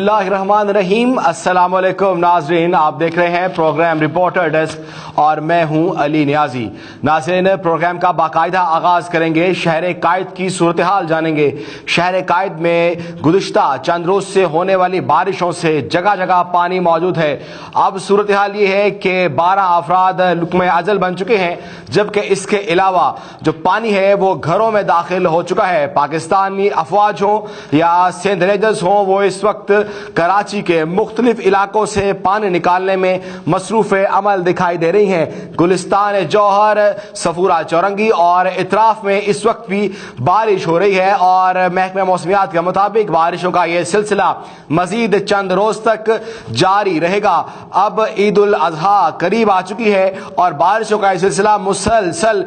बिस्मिल्लाहिर्रहमानिर्रहीम। अस्सलाम वालेकुम नाज़रीन, आप देख रहे हैं प्रोग्राम रिपोर्टर डेस्क और मैं हूं अली नियाजी। नाज़रीन, प्रोग्राम का बाकायदा आगाज़ करेंगे, शहर कायद की सूरत हाल जानेंगे। शहर कायद में गुज़िश्ता चंद रोज़ से होने वाली बारिशों से जगह जगह पानी मौजूद है। अब सूरत हाल ये है कि 12 अफराद लुक्मे अजल बन चुके हैं, जबकि इसके अलावा जो पानी है वो घरों में दाखिल हो चुका है। पाकिस्तानी अफवाज हो या सिंध रेंजर्स हो, वो इस वक्त कराची के मुख्तलिफ इलाकों से पानी निकालने में मसरूफ़ अमल दिखाई दे रही हैं। गुलिस्तान जौहर, सफूरा चौरंगी और इतराफ में इस वक्त भी बारिश हो रही है और महकमा मौसमियात के मुताबिक बारिशों का ये सिलसिला मजीद चंद रोज तक जारी रहेगा। अब ईद उल अजहा करीब आ चुकी है और बारिशों का यह सिलसिला मुसलसल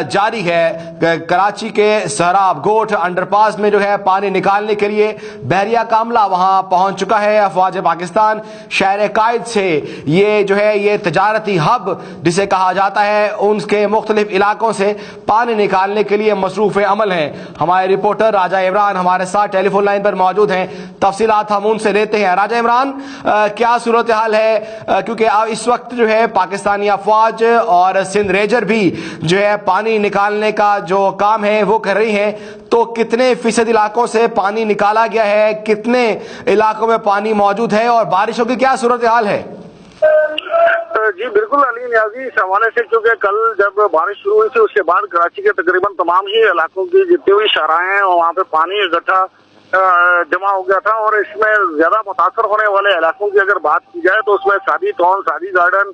जारी है। कराची के सहराब गोठ अंडरपास में जो है पानी निकालने के लिए बहरिया कामला वहां पहुंच चुका है। अफवाज पाकिस्तान शहर कायद से ये जो है ये तजारती हब जिसे कहा जाता है, उनके मुख्तलिफ इलाकों से पानी निकालने के लिए मसरूफ़ अमल हैं। हमारे रिपोर्टर राजा इमरान हमारे साथ टेलीफोन लाइन पर मौजूद हैं, तफसीलात हम उनसे लेते हैं। राजा इमरान, क्या सूरत हाल है, क्योंकि इस वक्त जो है पाकिस्तानी अफवाज और सिंध रेंजर भी जो है पानी निकालने का जो काम है वो कर रही हैं, तो कितने फीसद इलाकों से पानी निकाला गया है, कितने इलाकों में पानी मौजूद है और बारिशों की क्या सूरत हाल है? जी बिल्कुल अली नियाजी, इस हवाले से क्योंकि कल जब बारिश शुरू हुई थी उसके बाद कराची के तकरीबन तमाम ही इलाकों की जितनी भी शाराएं हैं वहाँ पे पानी इकट्ठा जमा हो गया था और इसमें ज्यादा मुतासर होने वाले इलाकों की अगर बात की जाए तो उसमें सादी टाउन, सादी गार्डन,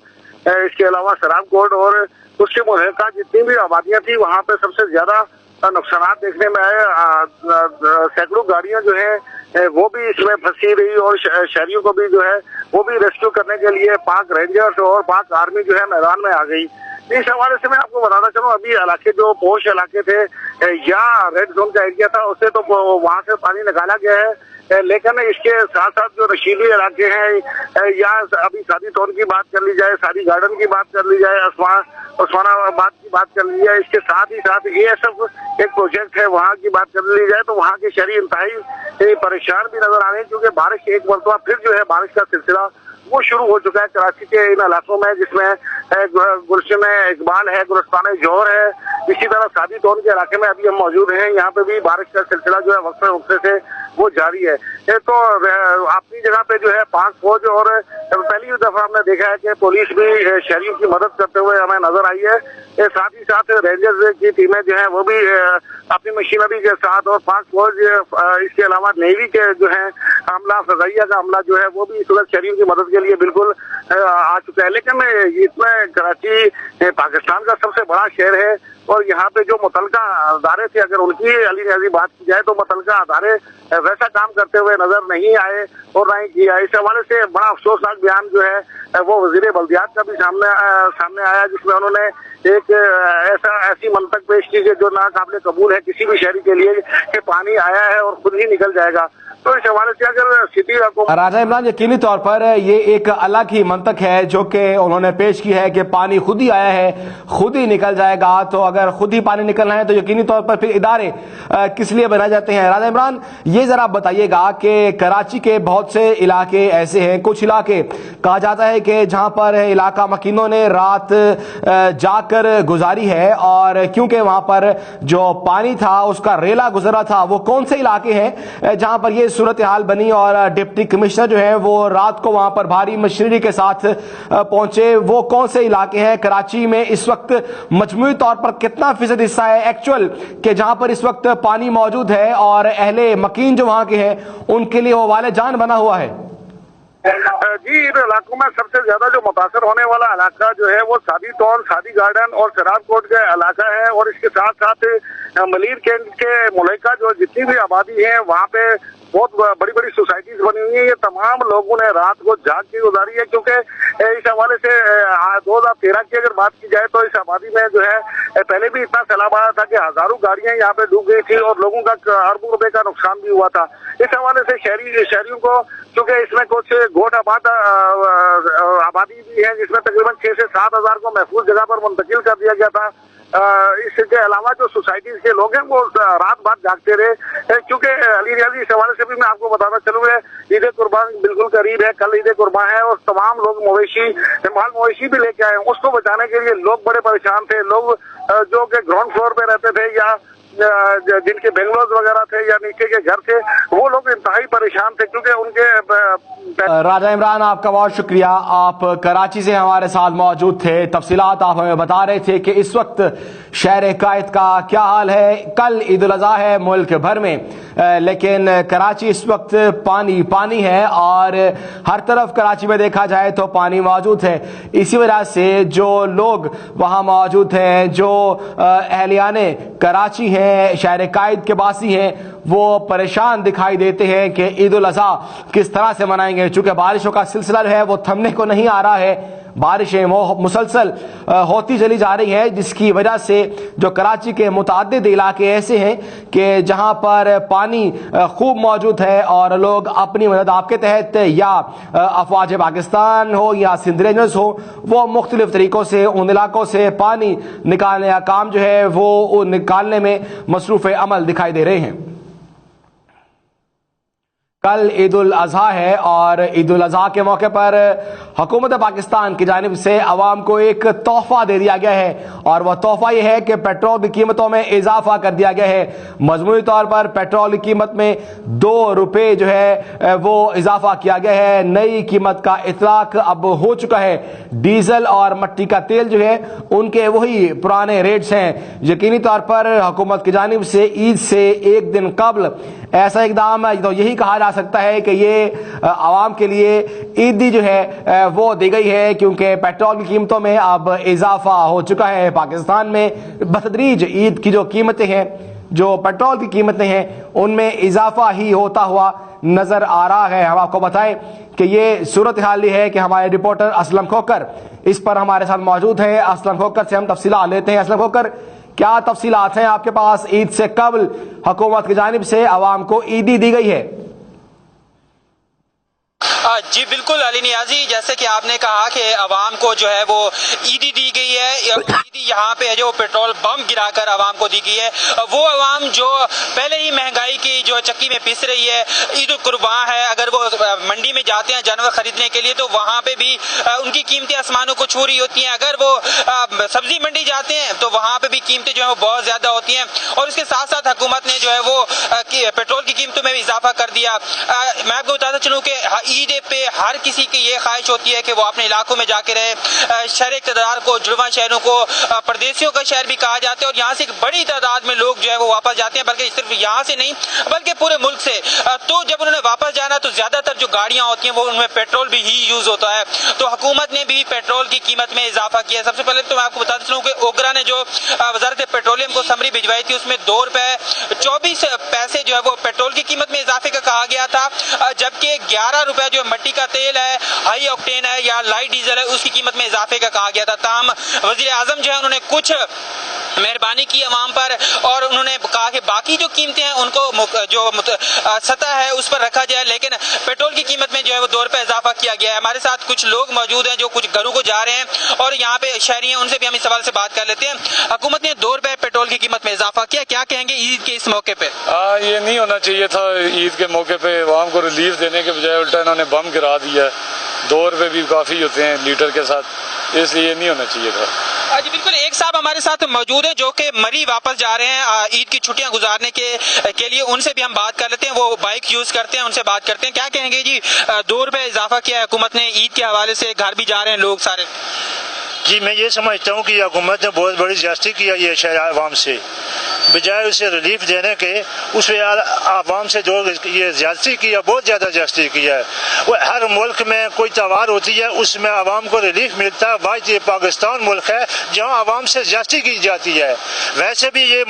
इसके अलावा शराब कोट और उसके मुल्का जितनी भी आबादियां थी वहाँ पे सबसे ज्यादा नुकसान देखने में आए। सैकड़ों गाड़ियां जो है वो भी इसमें फंसी रही और शहरियों को भी जो है वो भी रेस्क्यू करने के लिए पाक रेंजर्स और पाक आर्मी जो है मैदान में आ गई। इस हवाले से मैं आपको बताना चाहूँ, अभी इलाके जो पोश इलाके थे या रेड जोन का एरिया था उससे तो वहां से पानी निकाला गया है, लेकिन इसके साथ साथ जो नशीली इलाके हैं या अभी सादी टाउन की बात कर ली जाए, सादी गार्डन की बात कर ली जाए, उस्मानाबाद की बात कर ली जाए, इसके साथ ही साथ ये सब एक प्रोजेक्ट है वहाँ की बात कर ली जाए तो वहाँ के शहरी इंतहाई परेशान भी नजर आ रहे हैं, क्योंकि बारिश एक मरतबा फिर जो है बारिश का सिलसिला वो शुरू हो चुका है कराची के इन इलाकों में, जिसमें गुलशन इकबाल है, गुलिस्तान जौहर है, इसी तरह सादी टाउन के इलाके में अभी हम मौजूद हैं। यहाँ पे भी बारिश का सिलसिला जो है वक्फे से वो जारी है। तो अपनी जगह पे जो है पाक फौज और पहली दफा हमने देखा है कि पुलिस भी शहरियों की मदद करते हुए हमें नजर आई है। साथ ही साथ रेंजर्स की टीमें जो है वो भी अपनी मशीनरी के साथ और पाक फौज इसके अलावा नेवी के जो है हमला, फजाइया का हमला जो है वो भी इस वक्त शहरियों की मदद के लिए बिल्कुल आ चुका है। लेकिन इसमें कराची पाकिस्तान का सबसे बड़ा शहर है और यहाँ पे जो मुतलका अदारे थे, अगर उनकी अली नियाजी बात की जाए तो मुतलका अदारे वैसा काम करते हुए नजर नहीं आए और ना ही किया। इस हवाले से बड़ा अफसोसनाक बयान जो है वो वजीर बल्दियात का भी सामने आया, जिसमें उन्होंने एक ऐसी मंतक पेश की जो नाकाबिले कबूल है किसी भी शहरी के लिए कि पानी आया है और खुद ही निकल जाएगा। तो इस हवाले से अगर सिटी राजा इमरान, यकीनी तौर पर ये एक अलग ही मंतक है जो कि उन्होंने पेश की है कि पानी खुद ही आया है, खुद ही निकल जाएगा। तो अगर खुद ही पानी निकलना है तो यकीनी तौर पर फिर इदारे किस लिए बनाए जाते हैं? राजा इमरान, ये जरा बताइएगा कि कराची के बहुत से इलाके ऐसे हैं, कुछ इलाके कहा जाता है कि जहां पर इलाका मकीनों ने रात जाकर गुजारी है और क्योंकि वहां पर जो पानी था उसका रेला गुजरा था, वो कौन से इलाके हैं जहां पर ये सूरत हाल बनी और डिप्टी कमिश्नर जो है वो रात को वहां पर भारी मशीनरी के साथ पहुंचे? वो कौन से इलाके हैं कराची में इस वक्त मजमूई तौर पर कितना फीसद हिस्सा है एक्चुअल के जहां पर इस वक्त पानी मौजूद है और अहले मकीन जो वहां के हैं उनके लिए वो वाले जान बना हुआ है? जी, इन इलाकों में सबसे ज्यादा जो मुतासर होने वाला इलाका जो है वो सादी टाउन, सादी गार्डन और शराब कोट का इलाका है और इसके साथ साथ मलिर कैंट के मुल्का जो जितनी भी आबादी है वहाँ पे बहुत बड़ी बड़ी सोसाइटीज बनी हुई है। ये तमाम लोगों ने रात को जाग के गुजारी है, क्योंकि इस हवाले से 2013 की अगर बात की जाए तो इस आबादी में जो है पहले भी इतना सैलाब आया था कि हजारों गाड़ियां यहाँ पे डूब गई थी और लोगों का अरबों रुपए का नुकसान भी हुआ था। इस हवाले से शहरियों को, क्योंकि इसमें कुछ गोट आबादी भी है जिसमें तकरीबन 6 से 7 हजार को महफूज जगह पर मुंतकिल कर दिया गया था। इसके अलावा जो सोसाइटीज کے لوگ ہیں وہ رات بات جاگتے رہے، کیونکہ علی نیازی اس حوالے سے بھی میں آپ کو بتانا چلوں گا، عید قربان بالکل قریب ہے، کل عید قربان ہے اور تمام لوگ مال مویشی بھی لے کے آئے ہیں، اس کو بچانے کے لیے لوگ بڑے پریشان تھے، لوگ جو کہ گراؤنڈ فلور پہ رہتے تھے یا جن کے بنگلوز وغیرہ تھے یا نیچے کے گھر تھے، وہ لوگ انتہائی پریشان تھے کیونکہ ان کے راجہ عمران آپ کا بہت شکریہ، آپ کراچی سے ہمارے ساتھ موجود تھے، تفصیلات آپ ہمیں بتا رہے تھے کہ اس وقت شہر قائد کا کیا حال ہے۔ کل عید الاضحیٰ ہے ملک بھر میں، لیکن کراچی اس وقت پانی ہے اور ہر طرف کراچی میں دیکھا جائے تو پانی موجود ہے۔ اسی وجہ سے جو لوگ وہاں موجود ہیں، جو اہلیان کراچی ہیں، شہر قائد کے باسی ہیں، وہ پریشان دکھائی دیتے ہیں کہ عید الاضحیٰ کس طرح سے منائیں گے، چونکہ بارشوں کا سلسلہ جو ہے وہ تھمنے کو نہیں آ رہا ہے، بارشیں مسلسل ہوتی چلی جا رہی ہیں، جس کی وجہ سے جو کراچی کے متعدد علاقے ایسے ہیں کہ جہاں پر پانی خوب موجود ہے اور لوگ اپنی مدد آپ کے تحت یا افواج پاکستان ہو یا سندھ رینجرز ہو، وہ مختلف طریقوں سے ان علاقوں سے پانی نکالنے کا کام جو ہے وہ نکالنے میں مصروف عمل دکھائی دے رہے ہیں۔ کل عید الاضحیٰ ہے اور عید الاضحیٰ کے موقع پر حکومت پاکستان کی جانب سے عوام کو ایک تحفہ دے دیا گیا ہے، اور وہ تحفہ یہ ہے کہ پیٹرول کی قیمتوں میں اضافہ کر دیا گیا ہے۔ مجموعی طور پر پیٹرول کی قیمت میں 2 روپے جو ہے وہ اضافہ کیا گیا ہے، نئی قیمت کا اطلاق اب ہو چکا ہے۔ ڈیزل اور مٹی کا تیل جو ہے ان کے وہی پرانے ریٹس ہیں۔ یقینی طور پر حکومت کی جانب سے عید سے ایک دن قبل ایسا اقدام تو یہی کہا جا سکتا ہے کہ یہ عوام کے لیے عیدی جو ہے وہ دی گئی ہے، کیونکہ پیٹرول کی قیمتوں میں اب اضافہ ہو چکا ہے۔ پاکستان میں بتدریج عید کی جو قیمتیں ہیں، جو پیٹرول کی قیمتیں ہیں، ان میں اضافہ ہی ہوتا ہوا نظر آ رہا ہے۔ ہم آپ کو بتائیں کہ یہ صورتحال یہ ہے کہ ہمارے رپورٹر اسلم کھوکر اس پر ہمارے ساتھ موجود ہیں۔ اسلم کھوکر سے ہم تفصیلات لیتے ہیں۔ اسلم کھوکر، کیا تفصیلات ہیں آپ کے پاس؟ عید سے قبل حکومت کی جانب سے عوام کو عیدی دی گئی ہے۔ جی بالکل علی نیازی، جیسے کہ آپ نے کہا کہ عوام کو جو ہے وہ عیدی دی گئی ہے، عیدی یہاں پہ جو پیٹرول بم گرا کر عوام کو دی گئی ہے، وہ عوام جو پہلے ہی مہنگائی کی جو چکی میں پس رہی ہے، عید القربان ہے، اگر وہ منڈی میں جاتے ہیں جانور خریدنے کے لیے تو وہاں پہ بھی ان کی قیمتیں آسمانوں کو چھو رہی ہوتی ہیں، اگر وہ سبزی منڈی جاتے ہیں تو وہاں پہ بھی قیمتیں جو ہے وہ بہت زیادہ ہوتی ہیں، اور اس کے ساتھ ساتھ حکومت نے جو ہے وہ پیٹرول کی قیمتوں میں بھی اضافہ کر دیا۔ میں آپ کو بتاتا چلوں کہ عید پہ ہر کسی کی یہ خواہش ہوتی ہے کہ وہ اپنے علاقوں میں جا کے رہے۔ شہر اقتدار کو، جڑواں شہروں کو پردیسیوں کا شہر بھی کہا جاتا ہے، اور یہاں سے ایک بڑی تعداد میں لوگ جو ہے وہ واپس جاتے ہیں، بلکہ صرف یہاں سے نہیں بلکہ پورے ملک سے۔ تو جب انہوں نے واپس جانا تو زیادہ تر جو گاڑیاں ہوتی ہیں وہ ان میں پیٹرول بھی ہی یوز ہوتا ہے، تو حکومت نے بھی پیٹرول کی قیمت میں اضافہ کیا۔ سب سے پہلے تو میں آپ کو بتا دیتا ہوں کہ اوگرا نے جو وزارت پیٹرولیم کو سمری بھجوائی تھی، اس میں 2 روپے 24 پیسے جو ہے وہ پیٹرول کی قیمت میں اضافے کا کہا گیا تھا، جبکہ 11 روپے جو مٹی کا تیل ہے، ہائی آکٹین ہے یا لائٹ ڈیزل ہے، اس کی قیمت میں اضافے کا کہا گیا تھا۔ تاہم وزیر اعظم جو ہے انہوں نے کچھ مہربانی کی عوام پر، اور انہوں نے کہا کہ باقی جو قیمتیں ہیں ان کو جو سطح ہے اس پر رکھا جائے، لیکن پیٹرول کی قیمت میں جو ہے وہ 2 روپے اضافہ کیا گیا ہے۔ ہمارے ساتھ کچھ لوگ موجود ہیں جو کچھ گھروں کو جا رہے ہیں اور یہاں پہ شہری ہیں، ان سے بھی ہم اس سوال سے بات کر لیتے ہیں۔ حکومت نے 2 روپے پیٹرول کی قیمت میں اضافہ کیا کہیں گے عید کے اس موقع پہ؟ یہ نہیں ہونا چاہیے تھا۔ عید کے موقع پہ عوام کو ریلیف دینے کے بجائے الٹا انہوں نے بم گرا دیا ہے۔ 2 روپے بھی کافی ہوتے ہیں لیٹر کے ساتھ، اس لیے نہیں ہونا چاہیے تھا۔ جی بالکل، ایک صاحب ہمارے ساتھ موجود ہیں جو کہ مری واپس جا رہے ہیں عید کی چھٹیاں گزارنے کے لیے، ان سے بھی ہم بات کر لیتے ہیں، وہ بائک یوز کرتے ہیں، ان سے بات کرتے ہیں۔ کیا کہیں گے جی، 2 روپے اضافہ کیا ہے حکومت نے عید کے حوالے سے، گھر بھی جا رہے ہیں لوگ سارے؟ جی میں یہ سمجھتا ہوں کہ حکومت نے بہت بڑی زیادتی کی ہے یہ شہر عوام سے، بجائے اسے ریلیف دینے کے اس پہ عوام سے جو یہ زیادتی کی ہے، بہت زیادہ زیادتی کی ہے۔ وہ ہر ملک میں کوئی تہوار ہوتی ہے اس میں عوام کو ریلیف ملتا ہے، واحد یہ پاکستان ملک ہے جہاں عوام سے زیادتی کی جاتی ہے۔ ویسے بھی یہ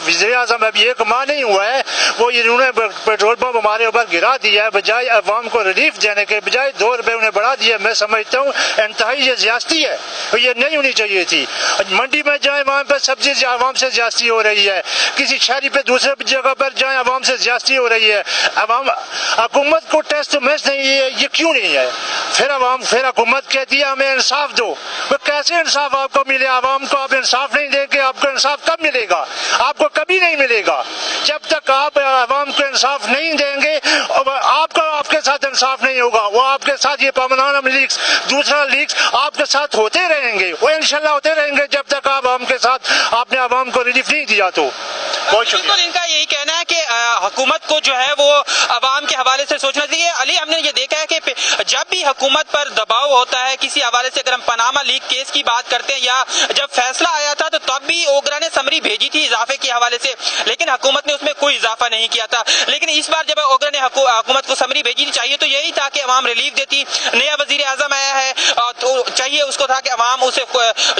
وزیر اعظم اب یہ کما نہیں ہوا ہے، وہ انہوں نے پیٹرول پمپ ہمارے اوپر گرا دیا ہے، بجائے عوام کو ریلیف دینے کے بجائے 2 روپے انہیں بڑھا دیا۔ میں سمجھتا ہوں انتہائی یہ زیادتی ہے، یہ نہیں ہونی چاہیے تھی۔ منڈی میں جائیں وہاں پہ سبزی عوام سے زیادتی ہو رہی ہے، کسی شہری پہ دوسرے جگہ پر جائیں عوام سے زیادتی ہو رہی ہے۔ عوام حکومت کو ٹیسٹ میچ نہیں ہے، یہ کیوں نہیں ہے؟ پھر حکومت کہتی ہے ہمیں انصاف دو، वो कैसे इंसाफ आपको मिले? आवाम को आप इंसाफ नहीं देंगे, आपको इंसाफ कब मिलेगा? आपको कभी नहीं मिलेगा। जब तक आप आवाम को इंसाफ नहीं देंगे आपका आपके साथ इंसाफ नहीं होगा। वो आपके साथ ये परमानेंट लीक्स, दूसरा लीक्स आपके साथ होते रहेंगे, वो इंशाल्लाह होते रहेंगे जब तक आप आवाम के साथ आपने आवाम को रिलीफ नहीं दिया। तो बहुत शुक्रिया। बिल्कुल इनका यही कहना है कि हुकूमत को जो है वो अवाम के हवाले से सोचना चाहिए। अली, हमने ये देखा है कि जब भी हुकूमत पर दबाव होता है किसी हवाले से, अगर हम पनामा लीक केस की बात करते हैं या जब फैसला आया था तो तब भी ओगरा ने समरी भेजी थी इजाफे के हवाले से, लेकिन हुकूमत ने उसमें कोई इजाफा नहीं किया था। लेकिन इस बार जब ओगरा ने हुकूमत को समरी भेजी चाहिए तो यही था कि अवाम रिलीफ देती। नया वजीर आजम आया है तो चाहिए उसको था कि अवाम उसे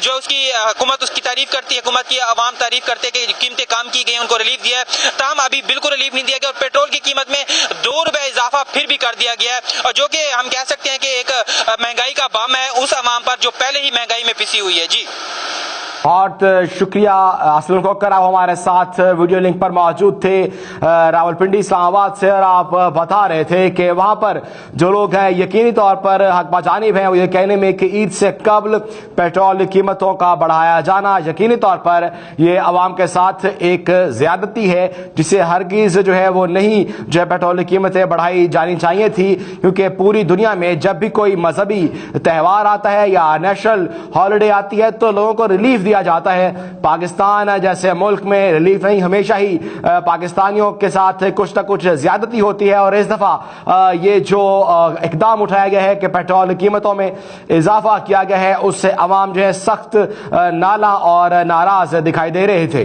जो उसकी हुकूमत उसकी तारीफ करती है, हुकूमत की अवाम तारीफ करते कि कीमतें काम की गई, उनको रिलीफ दिया है। ताहम अभी बिल्कुल रिलीफ नहीं दिया गया और पेट्रोल की कीमत में 2 रुपए इजाफा फिर भी कर दिया गया है, और जो कि हम कह सकते हैं कि एक महंगाई का बम है उस अवाम पर जो पहले ही महंगाई में पिसी हुई है। जी बहुत शुक्रिया असलम खोकर, आप हमारे साथ वीडियो लिंक पर मौजूद थे रावलपिंडी इस्लामाबाद से, और आप बता रहे थे कि वहाँ पर जो लोग हैं यकीनी तौर पर हक बजानिब हैं वो ये कहने में कि ईद से कबल पेट्रोल कीमतों का बढ़ाया जाना यकीनी तौर पर ये अवाम के साथ एक ज़्यादती है जिसे हरगिज़ जो है वो नहीं जो है पेट्रोल की कीमतें बढ़ाई जानी चाहिए थी, क्योंकि पूरी दुनिया में जब भी कोई मजहबी त्यौहार आता है या नेशनल हॉलीडे आती है तो लोगों को रिलीफ दिया जाता है। पाकिस्तान जैसे मुल्क में रिलीफ नहीं, हमेशा ही पाकिस्तानियों के साथ कुछ न कुछ ज्यादती होती है, और इस दफा ये जो इकदाम उठाया गया है कि पेट्रोल कीमतों में इजाफा किया गया है उससे अवाम जो है सख्त नाला और नाराज दिखाई दे रहे थे।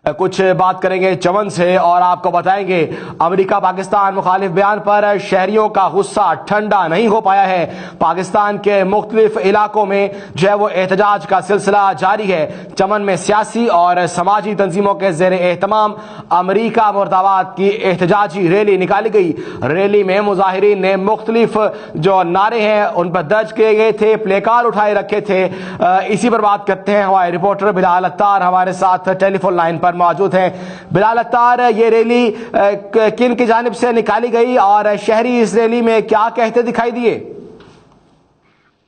कुछ बात करेंगे चमन से और आपको बताएंगे अमेरिका पाकिस्तान मुखालिफ बयान पर शहरियों का गुस्सा ठंडा नहीं हो पाया है। पाकिस्तान के मुख्तलिफ इलाकों में जो है वो एहतजाज का सिलसिला जारी है। चमन में सियासी और समाजी तंजीमों के जेर एहतमाम अमेरिका मुर्दाबाद की एहतजाजी रैली निकाली गई। रैली में मुजाहिरीन ने मुख्तलिफ जो नारे हैं उन पर दर्ज किए गए थे, प्ले कार्ड उठाए रखे थे। इसी पर बात करते हैं, हमारे रिपोर्टर बिलाल अत्तार हमारे साथ टेलीफोन लाइन पर मौजूद हैं। बिलाल अत्तार, ये रैली किन की जानिब से निकाली गई और शहरी इस रैली में क्या कहते दिखाई दिए?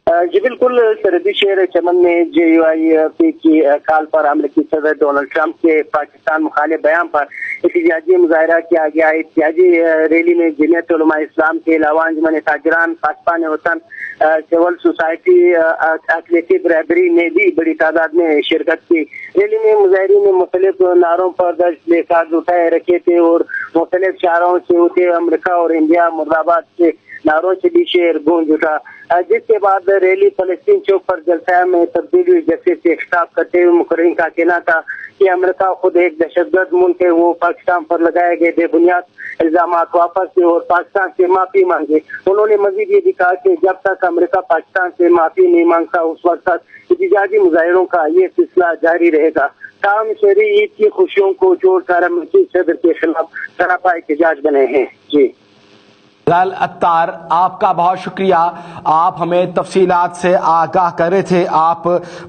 जी बिल्कुल, सरहदी शहर चमन में JUIP की कॉल पर अमेरिकी सदर डोनाल्ड ट्रंप के पाकिस्तान मुखालिफ बयान पर एहतजाजी मुजाहरा किया गया। एहतजाजी रैली में जमीयत उलमा इस्लाम के अलावा अंजुमन ताजरान, पासपान वतन, सिविल सोसाइटी, अथलेटिक बरादरी ने भी बड़ी तादाद में शिरकत की। रैली में मुजाहिरीन ने मुख्तलिफ नारों पर दर्ज प्ले कार्ड उठाए रखे थे और मुख्तलिफ शारों से होते अमेरिका और इंडिया मुर्दाबाद के नारों से भी शेर गूंज उठा, जिसके बाद रैली फलस्तीन चौक पर जलसा में तब्दील हुई। जैसे से खिताब करते हुए मुकर्रिन का कहना था कि अमेरिका खुद एक दहशतगर्द मुल्क है, वो पाकिस्तान पर लगाए गए बेबुनियाद इल्जाम वापस ले और पाकिस्तान से माफी मांगे। उन्होंने मजीद ये भी कहा कि जब तक अमेरिका पाकिस्तान से माफी नहीं मांगता उस वक्त तक एहतजाजी मुजाहिरों का ये सिलसिला जारी रहेगा। ताहम शहरी ईद की खुशियों को जोड़कर अमेरिकी सदर के खिलाफ सरापा एहतजाज बने हैं। जी बिलाल अत्तार, आपका बहुत शुक्रिया, आप हमें तफसीलात से आगाह कर रहे थे। आप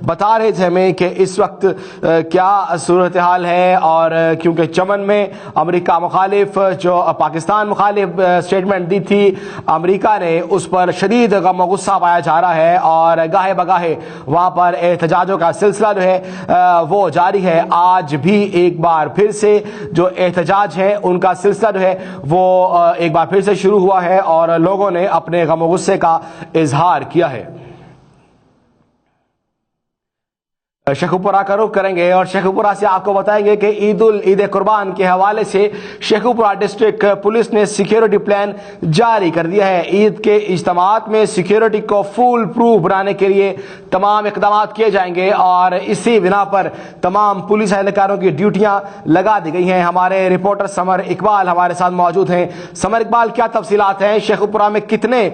बता रहे थे हमें कि इस वक्त क्या सूरत हाल है, और क्योंकि चमन में अमेरिका मुखालिफ जो पाकिस्तान मुखालिफ स्टेटमेंट दी थी अमेरिका ने, उस पर शदीद गम व गुस्सा पाया जा रहा है और गाहे बगाहे वहाँ पर एहतजाजों का सिलसिला जो है वो जारी है। आज भी एक बार फिर से जो एहतजाज है उनका सिलसिला जो है वो एक बार फिर से शुरू हुआ है और लोगों ने अपने गम और गुस्से का इजहार किया है। शेखुपुरा का रुख करेंगे और शेखुपुरा से आपको बताएंगे कि ईद कुर्बान के हवाले से शेखुपुरा डिस्ट्रिक्ट पुलिस ने सिक्योरिटी प्लान जारी कर दिया है। ईद के इज्तिमात में सिक्योरिटी को फुल प्रूफ बनाने के लिए तमाम इकदाम किए जाएंगे और इसी बिना पर तमाम पुलिस एहलकारों की ड्यूटियां लगा दी गई हैं। हमारे रिपोर्टर समर इकबाल हमारे साथ मौजूद हैं। समर इकबाल, क्या तफसीलात हैं? शेखुपुरा में कितने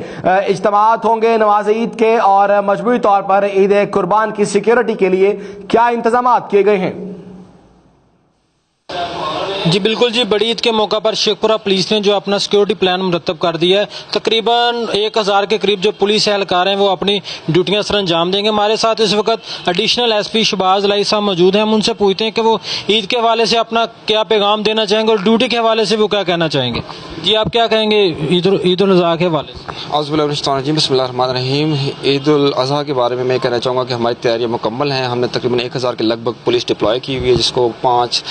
इज्तिमात होंगे नमाज ईद के, और मजबूरी तौर पर ईद कुर्बान की सिक्योरिटी के लिए क्या इंतजाम किए गए हैं? जी बिल्कुल जी, बड़ी ईद के मौका पर शेखपुरा पुलिस ने जो अपना सिक्योरिटी प्लान मुरतब कर दिया है। तकरीबन 1000 के करीब जो पुलिस एहलकार हैं वो अपनी ड्यूटियां सर अंजाम देंगे। हमारे साथ इस वक्त एडिशनल एसपी शहबाज लाई साहब मौजूद हैं। हम उनसे पूछते हैं कि वो ईद के हवाले से अपना क्या पैगाम देना चाहेंगे और ड्यूटी के हवाले से वो क्या कहना चाहेंगे। जी आप क्या कहेंगे ईद उल अज़हा के हवाले से? बिस्मिल्लाहिर्रहमानिर्रहीम। ईद उल अज़हा के बारे में मैं कहना चाहूँगा कि हमारी तैयारियाँ मुकम्मल हैं। हमने तकरीबन 1000 के लगभग पुलिस डिप्लॉय की हुई है, जिसको 5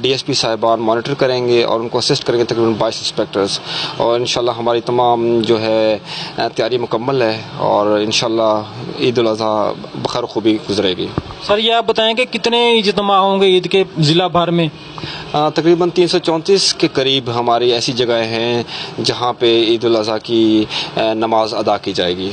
DSP साहिबान मॉनिटर करेंगे और उनको असिस्ट करेंगे, तकरीबन 22 इंस्पेक्टर्स। और इंशाल्लाह हमारी तमाम जो है तैयारी मुकम्मल है और इंशाल्लाह ईद उल अज़हा बखैर खूबी गुजरेगी। सर ये आप बताएं कि कितने इज्तिमा होंगे ईद के ज़िला भर में? तकरीबन 334 के करीब हमारी ऐसी जगह हैं जहाँ पे ईद उल अज़हा की नमाज अदा की जाएगी।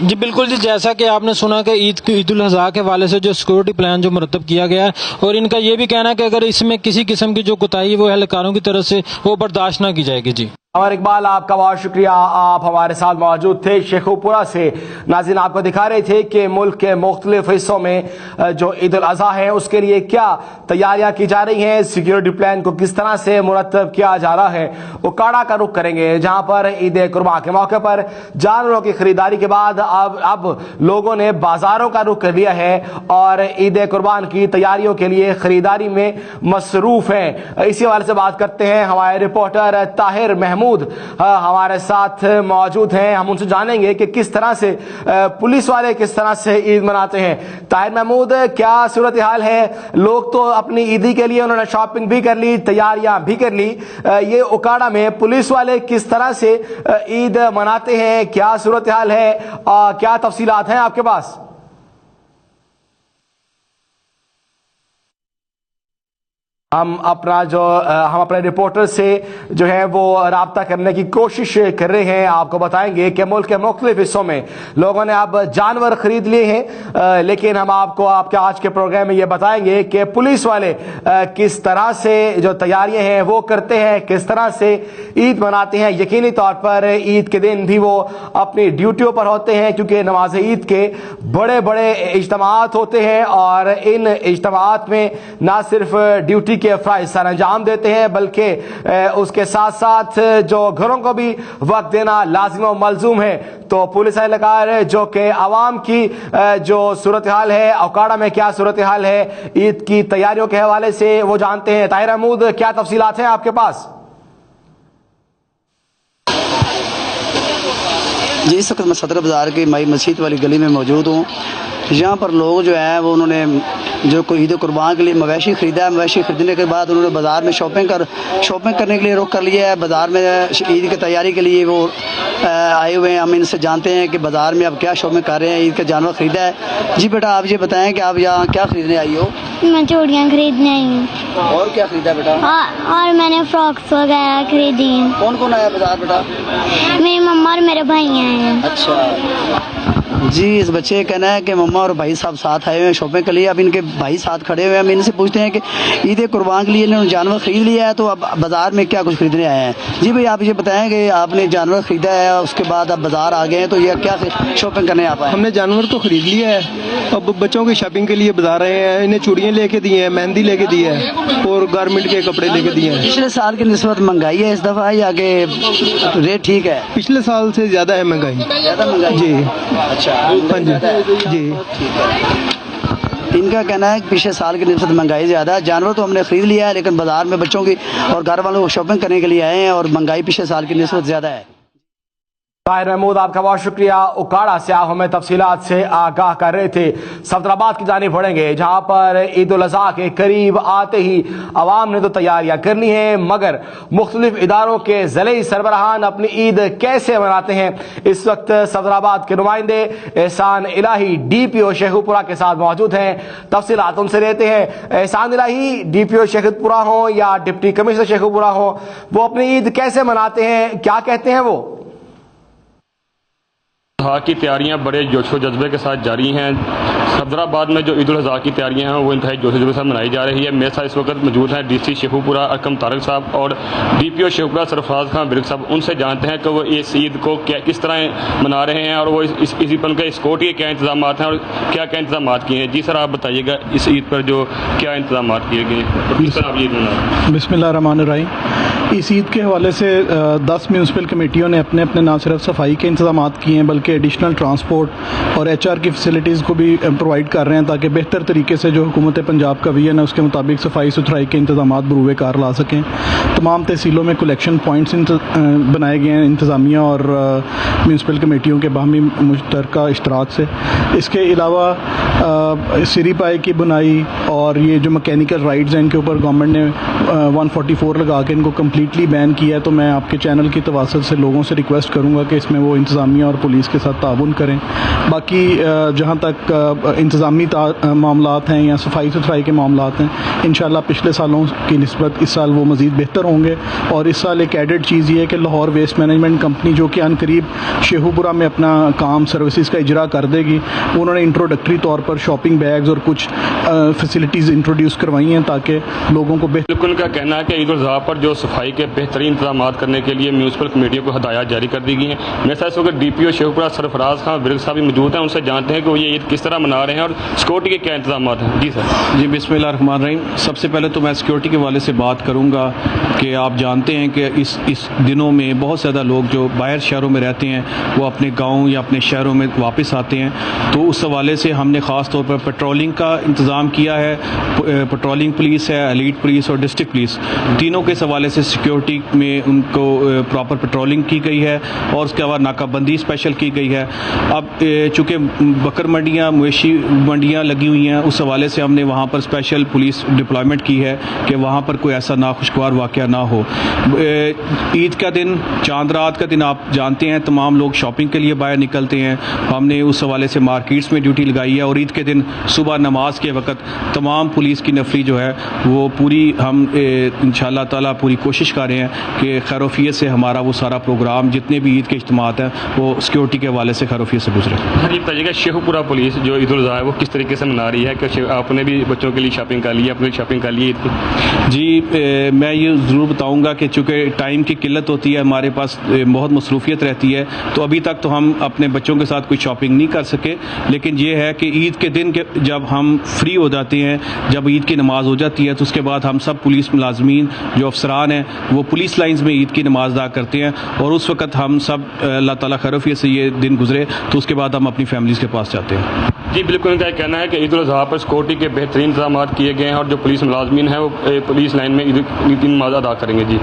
जी बिल्कुल जी, जैसा कि आपने सुना कि ईद उल अज़हा के हवाले से जो सिक्योरिटी प्लान जो मुरतब किया गया है और इनका ये भी कहना है कि अगर इसमें किसी किस्म की जो कोताही वो एहलकारों की तरफ से वो बर्दाश्त ना की जाएगी। जी और इकबाल, आपका बहुत शुक्रिया, आप हमारे साथ मौजूद थे शेखुपुरा से। नाज़रीन, आपको दिखा रहे थे कि मुल्क के मुख्तलिफ हिस्सों में जो ईद उल अज़हा है उसके लिए क्या तैयारियां की जा रही हैं, सिक्योरिटी प्लान को किस तरह से मुरतब किया जा रहा है। उकाड़ा का रुख करेंगे जहां पर ईद कुर्बान के मौके पर जानवरों की खरीदारी के बाद अब लोगों ने बाजारों का रुख कर लिया है और ईद कुर्बान की तैयारियों के लिए खरीदारी में मसरूफ है। इसी हवाले से बात करते हैं, हमारे रिपोर्टर ताहिर महमूद हमारे साथ मौजूद हैं। हम उनसे जानेंगे कि किस तरह से पुलिस वाले किस तरह से ईद मनाते हैं। ताहिर महमूद, क्या सूरत हाल है? लोग तो अपनी ईदी के लिए उन्होंने शॉपिंग भी कर ली, तैयारियां भी कर ली, ये उकाड़ा में पुलिस वाले किस तरह से ईद मनाते हैं, क्या सूरत हाल है, क्या तफसीलात हैं आपके पास? हम अपने रिपोर्टर से जो है वो राब्ता करने की कोशिश कर रहे हैं। आपको बताएंगे कि मुल्क के मुख्तलिफ हिस्सों में लोगों ने अब जानवर खरीद लिए हैं, लेकिन हम आपको आपके आज के प्रोग्राम में ये बताएंगे कि पुलिस वाले किस तरह से जो तैयारियां हैं वो करते हैं, किस तरह से ईद मनाते हैं। यकीनी तौर पर ईद के दिन भी वो अपनी ड्यूटियों पर होते हैं, क्योंकि नमाज ईद के बड़े बड़े इज्तिमात होते हैं और इन इज्तिमात में ना सिर्फ ड्यूटी के फ़राइज़ सर अंजाम देते हैं, बल्कि उसके साथ साथ जो घरों को भी वक्त देना लाजिम और मलजूम है। तो पुलिस एहलकार जो कि आवाम की जो सूरत हाल है, उकाड़ा में क्या सूरत हाल है ईद की तैयारियों के हवाले से वो जानते हैं। ताहिर महमूद, क्या तफसीलात हैं आपके पास? जी, इस वक्त मैं सदर बाज़ार की मई मस्जिद वाली गली में मौजूद हूँ। यहाँ पर लोग जो हैं वो उन्होंने जो ईद कुर्बान के लिए मवेशी ख़रीदा है, मवेशी ख़रीदने के बाद उन्होंने बाज़ार में शॉपिंग करने के लिए रुख कर लिया है। बाज़ार में ईद की तैयारी के लिए वो आए हुए हैं। हम इनसे जानते हैं कि बाज़ार में अब क्या शॉपिंग कर रहे हैं, ईद का जानवर ख़रीदा है। जी बेटा, आप ये बताएं कि आप यहाँ क्या ख़रीदने आई हो? मैं चूड़ियाँ खरीदने आई हूँ। और क्या ख़रीदा बेटा? और मैंने फ्रॉक्स वगैरह खरीदी हैं। कौन कौन आया बाज़ार बेटा? मेरी मम्मा और मेरे भाई आए हैं। अच्छा जी, इस बच्चे का कहना है कि मम्मा और भाई साहब साथ आए हुए हैं शॉपिंग के लिए। अब इनके भाई साथ खड़े हुए हैं। हम इनसे पूछते हैं कि ईद कुर्बान के लिए इन्होंने जानवर ख़रीद लिया है, तो अब बाज़ार में क्या कुछ खरीदने आए हैं। जी भाई, आप ये बताएं कि आपने जानवर ख़रीदा है, उसके बाद आप बाज़ार आ गए हैं, तो ये क्या शॉपिंग करने आप आए? हमने जानवर तो ख़रीद लिया है, अब बच्चों की शॉपिंग के लिए बाज़ार आए हैं। इन्हें चूड़ियाँ लेके दी हैं, मेहंदी लेके दी है और गारमेंट के कपड़े लेके दिए हैं। पिछले साल की निस्बत महंगाई है इस दफ़ा या कि रेट ठीक है? पिछले साल से ज़्यादा है महंगाई। ज़्यादा महंगाई? जी अच्छा, हाँ जी जी। इनका कहना है कि पिछले साल की निस्बत महंगाई ज़्यादा है। जानवर तो हमने ख़रीद लिया है, लेकिन बाज़ार में बच्चों की और घर वालों को शॉपिंग करने के लिए आए हैं और महंगाई पिछले साल की निस्बत ज़्यादा है। ताहिर महमूद, आपका बहुत शुक्रिया। उकाड़ा से आप हमें तफसीलात से आगाह कर रहे थे। सफदराबाद की जानिब बढ़ेंगे, जहां पर ईद उल अज़हा के करीब आते ही अवाम ने तो तैयारियां करनी है, मगर मुख्तलिफ इदारों के ज़िले सरबराहान अपनी ईद कैसे मनाते हैं। इस वक्त सफदराबाद के नुमाइंदे एहसान इलाही DPO शेखुपुरा के साथ मौजूद हैं। तफसीलात उनसे लेते हैं। एहसान इलाही, DPO शेखुपुरा हो या डिप्टी कमिश्नर शेखुपुरा हो, वो अपनी ईद कैसे मनाते हैं, क्या कहते हैं वो? الاضحیٰ کی تیاریاں بڑے جوش و جذبے کے ساتھ جاری ہیں. حیدرآباد میں جو عید الاضحیٰ کی تیاریاں ہیں وہ انتہائی جوش و جذبے کے ساتھ منائی جا رہی ہے. میرے ساتھ اس وقت موجود ہیں DC شیخو پورہ ارکم طارق صاحب اور DPO شیخو پورہ سرفراز خان ورک صاحب. ان سے جانتے ہیں کہ وہ اس عید کو کس طرح منا رہے ہیں اور وہ اسی پر ان کے اسکورٹ کے کیا انتظامات ہیں اور کیا کیا انتظامات کیے ہیں. جی سر، آپ بتائیے گا اس عید پر جو کیا انتظامات کیے گئے اور کس طرح آپ عید منا رہے ہیں. بسم اللہ الرحمن الرحیم. اس عید کے حوالے سے 10 میونسپل کمیٹیوں نے اپنے نہ صرف صفائی کے انتظامات کیے ہیں بلکہ ایڈیشنل ٹرانسپورٹ اور HR کی فیسلٹیز کو بھی پرووائڈ کر رہے ہیں تاکہ بہتر طریقے سے جو حکومت پنجاب کا ویژن ہے اس کے مطابق صفائی ستھرائی کے انتظامات بروئے کار لا سکیں. تمام تحصیلوں میں کلیکشن پوائنٹس بنائے گئے ہیں انتظامیہ اور میونسپل کمیٹیوں کے باہمی مشترکہ اشتراک سے. اس کے علاوہ سری پائے کی بنائی اور یہ جو مکینیکل رائڈز ہیں ان کے اوپر گورنمنٹ نے 144 لگا کے ان کو کمپلیٹلی بین کیا ہے. تو میں آپ کے چینل کی تواسط سے لوگوں سے ریکویسٹ کروں گا کہ اس میں وہ انتظامیہ اور پولیس کے ساتھ تعاون کریں. باقی جہاں تک انتظامی معاملات ہیں یا صفائی ستھرائی کے معاملات ہیں انشاءاللہ پچھلے سالوں کی نسبت اس سال وہ مزید بہتر ہوں گے. اور اس سال ایک ایڈڈ چیز یہ ہے کہ لاہور ویسٹ مینجمنٹ کمپنی جو کہ عنقریب شیخو پورہ میں اپنا کام سروسز کا اجرا کر دے گی، انہوں نے انٹروڈکٹری طور پر شاپنگ بیگز اور کچھ فیسلٹیز انٹروڈیوس کروائی ہیں تاکہ لوگوں کو بالکل ان کا کہنا ہے کہ عید الاضحیٰ پر جو صفائی کے بہترین انتظامات کرنے کے لیے میونسپل کمیٹیوں کو ہدایات جاری کر دی گئی ہیں. میرے ساتھ اس وقت DPO شیخو پورہ سرفراز خان ورک صاحب بھی موجود ہیں. ان سے جانتے ہیں کہ وہ یہ عید کس طرح منا رہے ہیں اور سیکورٹی کے کیا انتظامات ہیں. جی سر. جی بسم اللہ الرحمن الرحیم. سب سے پہلے تو میں سیکورٹی کے حوالے سے بات کروں گا کہ آپ جانتے ہیں کہ اس دنوں میں بہت زیادہ لوگ جو باہر شہروں میں رہتے ہیں وہ اپنے گاؤں یا اپنے شہروں میں واپس آتے ہیں. تو اس حوالے سے ہم نے خاص طور پر پیٹرولنگ کا انتظام کیا ہے. پیٹرولنگ پولیس ہے، ایلیٹ پولیس اور ڈسٹرکٹ پولیس، تینوں کے حوالے سے سیکورٹی میں ان کو پراپر پیٹرولنگ کی گئی ہے اور اس کے بعد ناکہ بندی اسپیشل کی گئی ہے. اب چونکہ بکر منڈیاں مویشی منڈیاں لگی ہوئی ہیں اس حوالے سے ہم نے وہاں پر اسپیشل پولیس ڈپلائمنٹ کی ہے کہ وہاں پر کوئی ایسا ناخوشگوار واقعہ نہ ہو. عید کا دن، چاند رات کا دن آپ جانتے ہیں تمام لوگ شاپنگ کے لیے باہر نکلتے ہیں. ہم نے اس حوالے سے مارکیٹس میں ڈیوٹی لگائی ہے اور عید کے دن صبح نماز کے وقت تمام پولیس کی نفری جو ہے وہ پوری ہم انشاءاللہ تعالیٰ پوری کوشش کر رہے ہیں کہ خیروفیت سے ہمارا وہ سارا پروگرام جتنے بھی عید کے اجتماعات ہیں وہ سیکورٹی کے حوالے سے خیروفیت سے گزرے. سر یہ بتائیے گا شیخو پورہ پولیس جو عید الاضحیٰ ہے وہ کس طریقے سے منا رہی ہے کہ آپ نے بھی بچوں کے لیے شاپنگ کر لی ہے، اپنی شاپنگ کر لی عید کی؟ جی میں یہ ضرور بتاؤں گا کہ چونکہ ٹائم کی قلت ہوتی ہے، ہمارے پاس بہت مصروفیت رہتی ہے، تو ابھی تک تو ہم اپنے بچوں کے ساتھ کوئی شاپنگ نہیں کر سکے. لیکن یہ ہے کہ عید کے دن جب ہم فری ہو جاتے ہیں، جب عید کی نماز ہو جاتی ہے تو اس کے بعد ہم سب پولیس ملازمین جو افسران ہیں وہ پولیس لائنز میں عید کی نماز ادا کرتے ہیں اور اس وقت ہم سب اللہ تعالیٰ خیروفیت سے یہ دن گزرے تو اس کے بعد ہم اپنی فیملیز کے پاس جاتے ہیں. جی بالکل ان کا کہنا ہے کہ عید الاضحیٰ پر سیکورٹی کے بہترین انتظامات کیے گئے ہیں اور جو پولیس ملازمین ہیں وہ پولیس لائن میں عید کی نماز ادا کریں گے. جی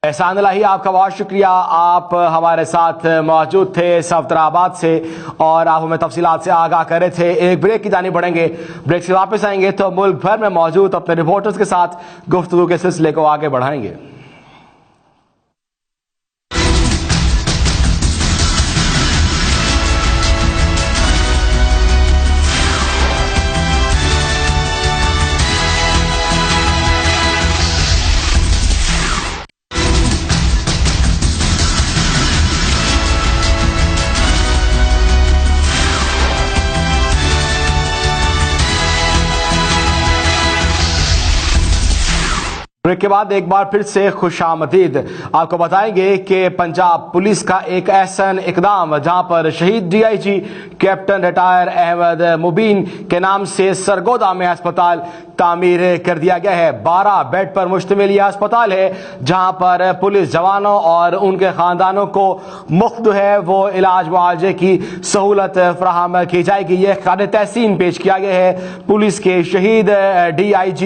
احسان الہی، آپ کا بہت شکریہ. آپ ہمارے ساتھ موجود تھے صفدر آباد سے اور آپ ہمیں تفصیلات سے آگاہ کر رہے تھے. ایک بریک کی جانب بڑھیں گے، بریک سے واپس آئیں گے تو ملک بھر میں موجود اپنے رپورٹرز کے ساتھ گفتگو کے سلسلے کو آگے بڑھائیں گے. بریک کے بعد ایک بار پھر سے خوش آمدید. آپ کو بتائیں گے کہ پنجاب پولیس کا ایک احسن اقدام جہاں پر شہید DIG کیپٹن ریٹائر احمد مبین کے نام سے سرگودا میں ہسپتال تعمیر کر دیا گیا ہے. 12 بیڈ پر مشتمل یہ ہسپتال ہے جہاں پر پولیس جوانوں اور ان کے خاندانوں کو مفت ہے وہ علاج معالجے کی سہولت فراہم کی جائے گی. یہ خراج تحسین پیش کیا گیا ہے پولیس کے شہید DIG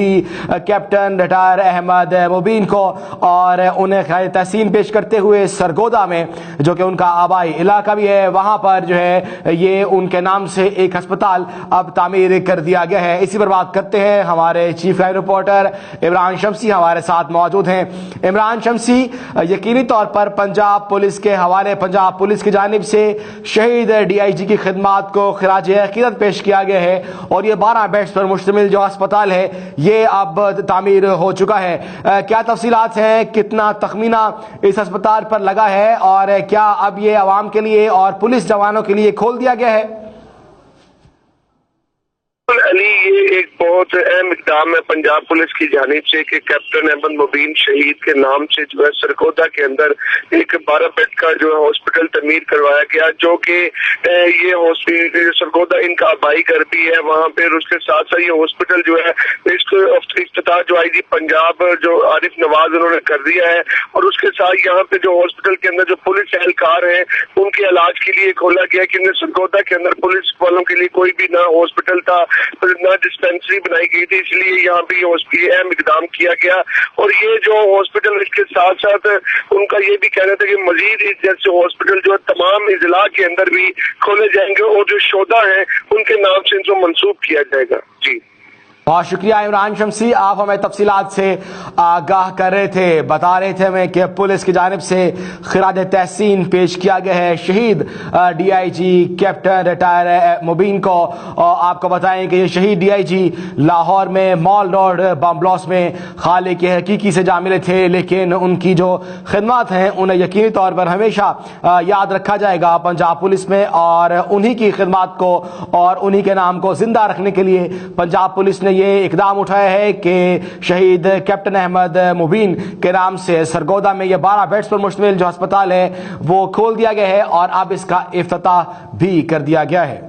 کیپٹن ریٹائر احمد مبین کو اور انہیں خراج تحسین پیش کرتے ہوئے سرگودا میں جو کہ ان کا آبائی علاقہ بھی ہے وہاں پر جو ہے یہ ان کے نام سے ایک ہسپتال اب تعمیر کر دیا گیا ہے. اسی پر بات کرتے ہیں ہمارے हमारे चीफ क्राइम रिपोर्टर इमरान शमसी हमारे साथ मौजूद हैं। इमरान शमसी, यकीनी तौर पर पंजाब पुलिस के हवाले पंजाब पुलिस की जानिब से शहीद DIG की खिदमात को खिराज अकीदत पेश किया गया है और ये 12 बेड्स पर मुश्तमिल जो अस्पताल है ये अब तामीर हो चुका है। क्या तफसीलात हैं, कितना तखमीना इस अस्पताल पर लगा है और क्या अब ये आवाम के लिए और पुलिस जवानों के लिए खोल दिया गया है? अली, ये एक बहुत अहम इक़दाम है पंजाब पुलिस की जानिब से कि कैप्टन अहमद मुबीन शहीद के नाम से जो है सरगोदा के अंदर एक 12 बेड का जो है हॉस्पिटल तमीर करवाया गया, जो कि ये हॉस्पिटल सरगोदा इनका आबाई घर भी है वहाँ पे। उसके साथ साथ ये हॉस्पिटल जो है इसको इफ्तिताह जो IG पंजाब जो आरिफ नवाज उन्होंने कर दिया है और उसके साथ यहाँ पे जो हॉस्पिटल के अंदर जो पुलिस एहलकार है उनके इलाज के लिए खोला गया, क्योंकि सरगोदा के अंदर पुलिस वालों के लिए कोई भी ना हॉस्पिटल था ना डिस्पेंसरी बनाई गई थी, इसलिए यहाँ भी अहम इकदाम किया गया। और ये जो हॉस्पिटल इसके साथ साथ उनका ये भी कहना था कि मजीद इस जैसे हॉस्पिटल जो है तमाम इजला के अंदर भी खोले जाएंगे और जो शोधा है उनके नाम से इनको मंसूब किया जाएगा। जी बहुत शुक्रिया इमरान शमसी, आप हमें तफसीलात से आगाह कर रहे थे, बता रहे थे हमें कि पुलिस की जानिब से खिराज तहसीन पेश किया गया है शहीद DIG कैप्टन रिटायर मुबीन को। और आपको बताएं कि ये शहीद DIG लाहौर में मॉल रोड बम ब्लास्ट में खालिक के हकीकी से जा मिले थे, लेकिन उनकी जो खिदमत हैं उन्हें यकीनी तौर पर हमेशा याद रखा जाएगा पंजाब पुलिस में और उन्हीं की खिदमत को और उन्हीं के नाम को जिंदा रखने के लिए पंजाब पुलिस ने ये इकदाम उठाया है कि शहीद कैप्टन अहमद मुबीन के नाम से सरगोदा में ये 12 बेड्स पर मुश्तमिल जो अस्पताल है वो खोल दिया गया है और अब इसका इफ्तिताह भी कर दिया गया है।